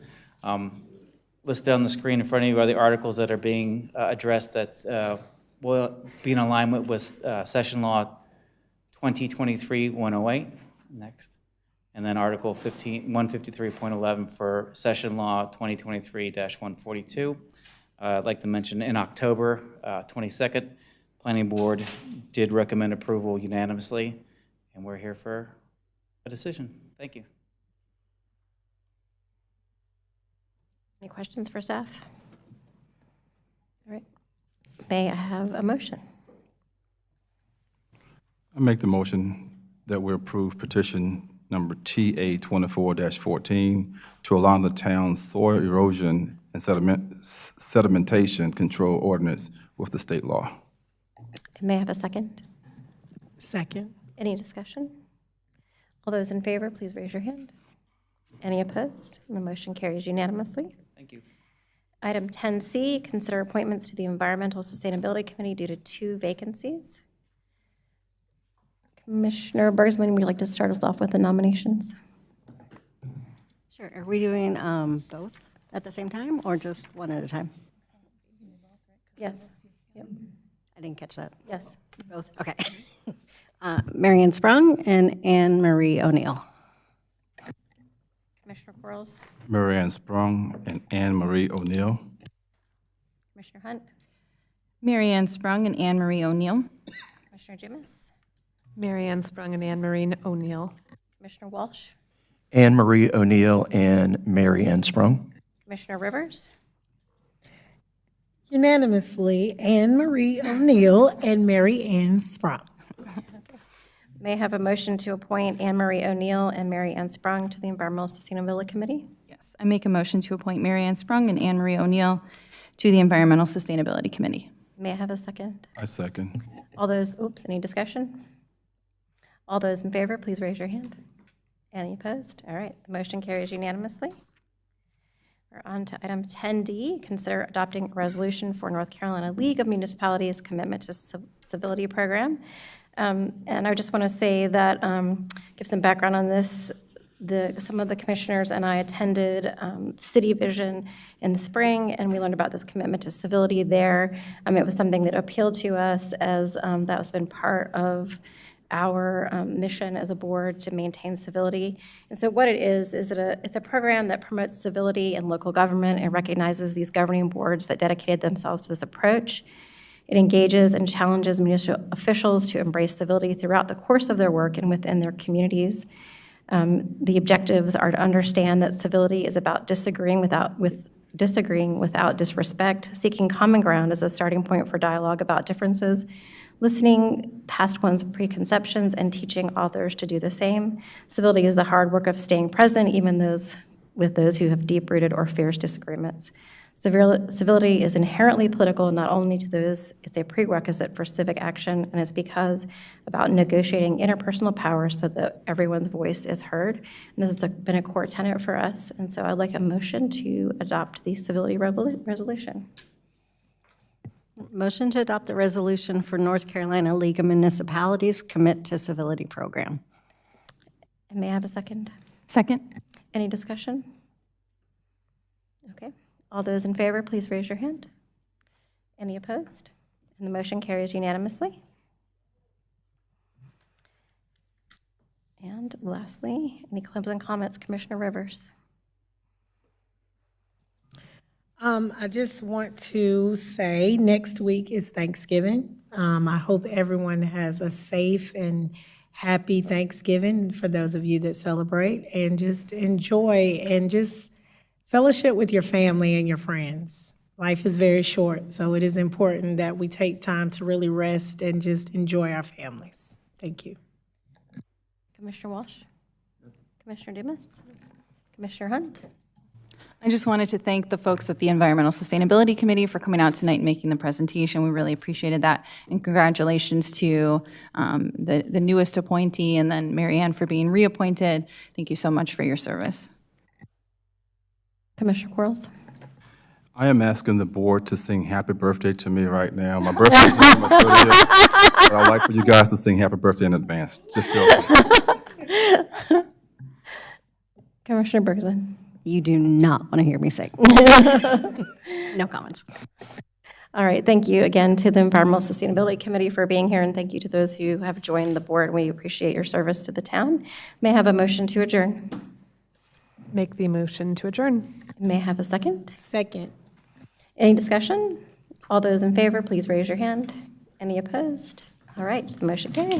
Listed on the screen in front of you are the articles that are being addressed that will be in alignment with Session Law 2023-108. Next. And then Article 153.11 for Session Law 2023-142. I'd like to mention in October 22nd, Planning Board did recommend approval unanimously, and we're here for a decision. Thank you. Any questions for staff? All right. May I have a motion? I make the motion that we approve petition number TA 24-14, to align the town's soil erosion and sedimentation control ordinance with the state law. May I have a second? Second. Any discussion? All those in favor, please raise your hand. Any opposed? The motion carries unanimously. Thank you. Item 10C, consider appointments to the Environmental Sustainability Committee due to 2 vacancies. Commissioner Bergsman, would you like to start us off with the nominations? Sure. Are we doing both at the same time or just one at a time? Yes. Yep. I didn't catch that. Yes. Both? Okay. Marion Sprung and Anne Marie O'Neill. Commissioner Quarles, Marianne Sprung and Anne Marie O'Neill. Commissioner Hunt, Mary Ann Sprung and Anne Marie O'Neill. Commissioner Jimis, Mary Ann Sprung and Anne Marie O'Neill. Commissioner Walsh, Anne Marie O'Neill and Mary Ann Sprung. Commissioner Rivers, Unanimously, Anne Marie O'Neill and Mary Ann Sprung. may I have a motion to appoint Anne Marie O'Neill and Mary Ann Sprung to the Environmental Sustainability Committee? Yes, I make a motion to appoint Mary Ann Sprung and Anne Marie O'Neill to the Environmental Sustainability Committee. May I have a second? I second. All those, any discussion? All those in favor, please raise your hand. Any opposed? All right, the motion carries unanimously. We're on to item 10D, consider adopting a resolution for North Carolina League of Municipalities Commitment to Civility Program. And I just want to say that, give some background on this. Some of the commissioners and I attended City Vision in the spring, and we learned about this commitment to civility there. It was something that appealed to us as that has been part of our mission as a board to maintain civility. And so what it is it's a program that promotes civility in local government and recognizes these governing boards that dedicated themselves to this approach. It engages and challenges municipal officials to embrace civility throughout the course of their work and within their communities. The objectives are to understand that civility is about disagreeing without disrespect, seeking common ground as a starting point for dialogue about differences, listening past one's preconceptions, and teaching others to do the same. Civility is the hard work of staying present, even with those who have deep-rooted or fierce disagreements. Civility is inherently political, not only to those, it's a prerequisite for civic action, and it's because about negotiating interpersonal power so that everyone's voice is heard. And this has been a core tenet for us, and so I'd like a motion to adopt the civility resolution. Motion to adopt the resolution for North Carolina League of Municipalities Commit to Civility Program. And may I have a second? Second. Any discussion? Okay. All those in favor, please raise your hand. Any opposed? And the motion carries unanimously. And lastly, any closing comments, Commissioner Rivers? I just want to say next week is Thanksgiving. I hope everyone has a safe and happy Thanksgiving for those of you that celebrate, and just enjoy and just fellowship with your family and your friends. Life is very short, so it is important that we take time to really rest and just enjoy our families. Thank you. Commissioner Walsh? Commissioner Dumas? Commissioner Hunt? I just wanted to thank the folks at the Environmental Sustainability Committee for coming out tonight and making the presentation. We really appreciated that. And congratulations to the newest appointee, and then Mary Ann for being reappointed. Thank you so much for your service. Commissioner Quarles? I am asking the board to sing happy birthday to me right now. My birthday is November 30th, but I'd like for you guys to sing happy birthday in advance. Just joking. Commissioner Bergson? You do not want to hear me sing. No comments. All right, thank you again to the Environmental Sustainability Committee for being here, and thank you to those who have joined the board. We appreciate your service to the town. May I have a motion to adjourn? Make the motion to adjourn. May I have a second? Second. Any discussion? All those in favor, please raise your hand. Any opposed? All right, the motion carries.